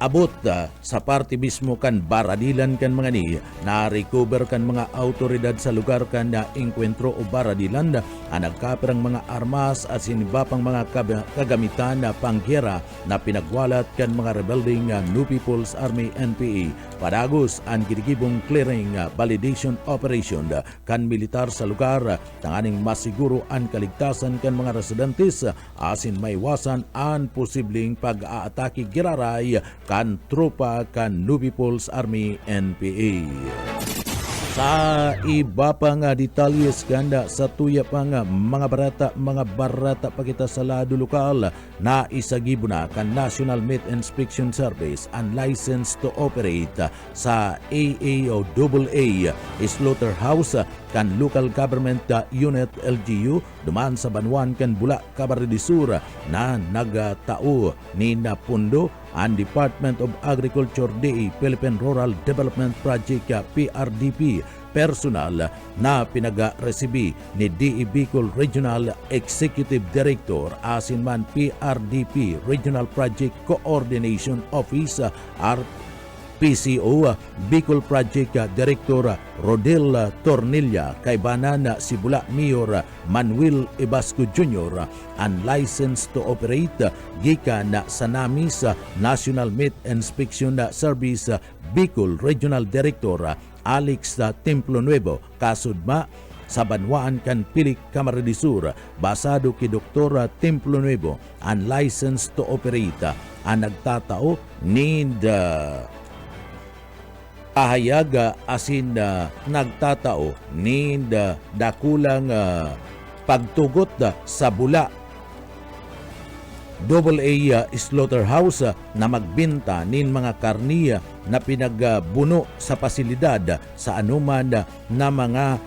abot sa parte mismo kan baradilan kan mga ni na-recover kan mga autoridad sa lugar kan na enkwentro o baradilan na nagkaperang mga armas at siniba pang mga kagamitan na panggera na pinagwalat kan mga rebelding New People's Army NPA. Padagos ang gidigibong clearing validation operation kan militar sa lugar tanganing masiguro ang kaligtasan kan mga residentes asin maiwasan ang posibleng pag-aatake giraray kan tropa kan New People's Army NPA. Sa iba pa nga detalyes kanda sa tuya pa nga mga barata pa kita sa lado lokal na isagibo na kan National Meat Inspection Service ang license to operate sa AAOAA Slaughterhouse kan Local Government Unit LGU duman sa Banwan kan Bula, Camarines Sur na nagtao ni napundo ang Department of Agriculture DA Philippine Rural Development Project PRDP personal na pinaga-resibi ni DE Bicol Regional Executive Director asin man PRDP Regional Project Coordination Office PCO Bicol Project Director Rodel Tornilla kay Banana Sibula Mayor Manuel Ebasco Jr. unlicensed to operate gikan sa NAMIS National Meat Inspection Service Bicol Regional Director Alex Templo Nuevo kasudma sa Banwaan kan Pilik, Camarines Sur basado ki Dr. Templo Nuevo unlicensed to operate ang nagtatao need pahayaga asin nagtatao need dakulang pagtugot sa Bula AA Slaughterhouse na magbenta nin mga karniya na pinagbuno sa pasilidad sa anuman na mga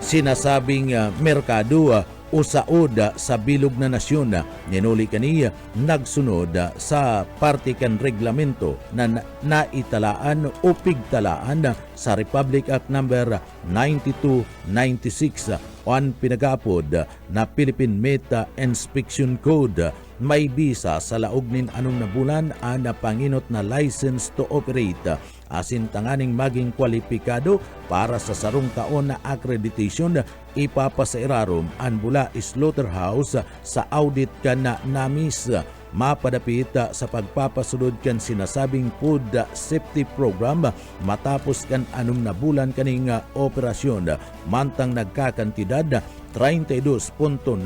sinasabing merkado usaod sa bilog na nasyon ninuli kaniya nagsunod sa partikan reglamento na naitalaan o pigtalaan sa Republic Act number 9296 on pinagapod na Philippine Meta Inspection Code. May bisa sa laog nin anong na bulan na panginot na license to operate asin tanganing maging kwalipikado para sa sarong taon na accreditation ipapasairarom ang bula slaughterhouse sa audit kan na namis mapadapit sa pagpapasulod kan sinasabing food safety program matapos kan anong na bulan kaning operasyon mantang nagkakantidad 32.99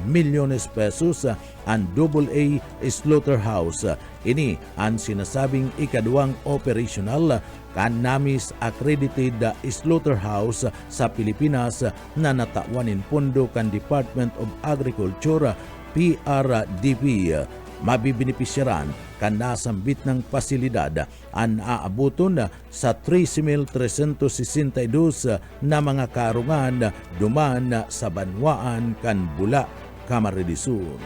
milyones pesos ang AA slaughterhouse. Ini ang sinasabing ikaduang operational kanamis accredited slaughterhouse sa Pilipinas na natawanin pondo kan Department of Agriculture PRDP. Mabibinipisyaran kan nasambit ng pasilidad ang aabuton sa 13,362 na mga karungan duman sa banwaan kan Bula, Camarines Sur.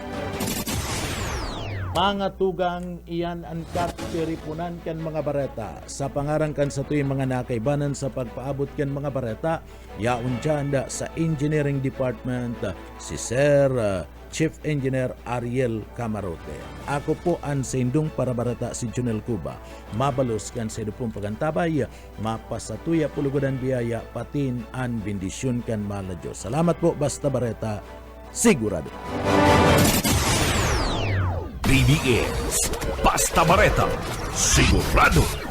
Mga tugang iyan ang katiripunan kan mga bareta. Sa pangarang kan sa tuwing mga nakaibanan sa pagpaabot kan mga bareta, yaon dyan sa Engineering Department si Sir Chief Engineer Ariel Camarote. Ako po ang sendong para barata si Junel Cuba. Mabalos kan sa idupong pagantabay, mapasatuya pulugodan biyaya, patin an bendisyon kan mala Diyos. Salamat po, basta bareta, sigurado. BBS Basta Bareta, sigurado.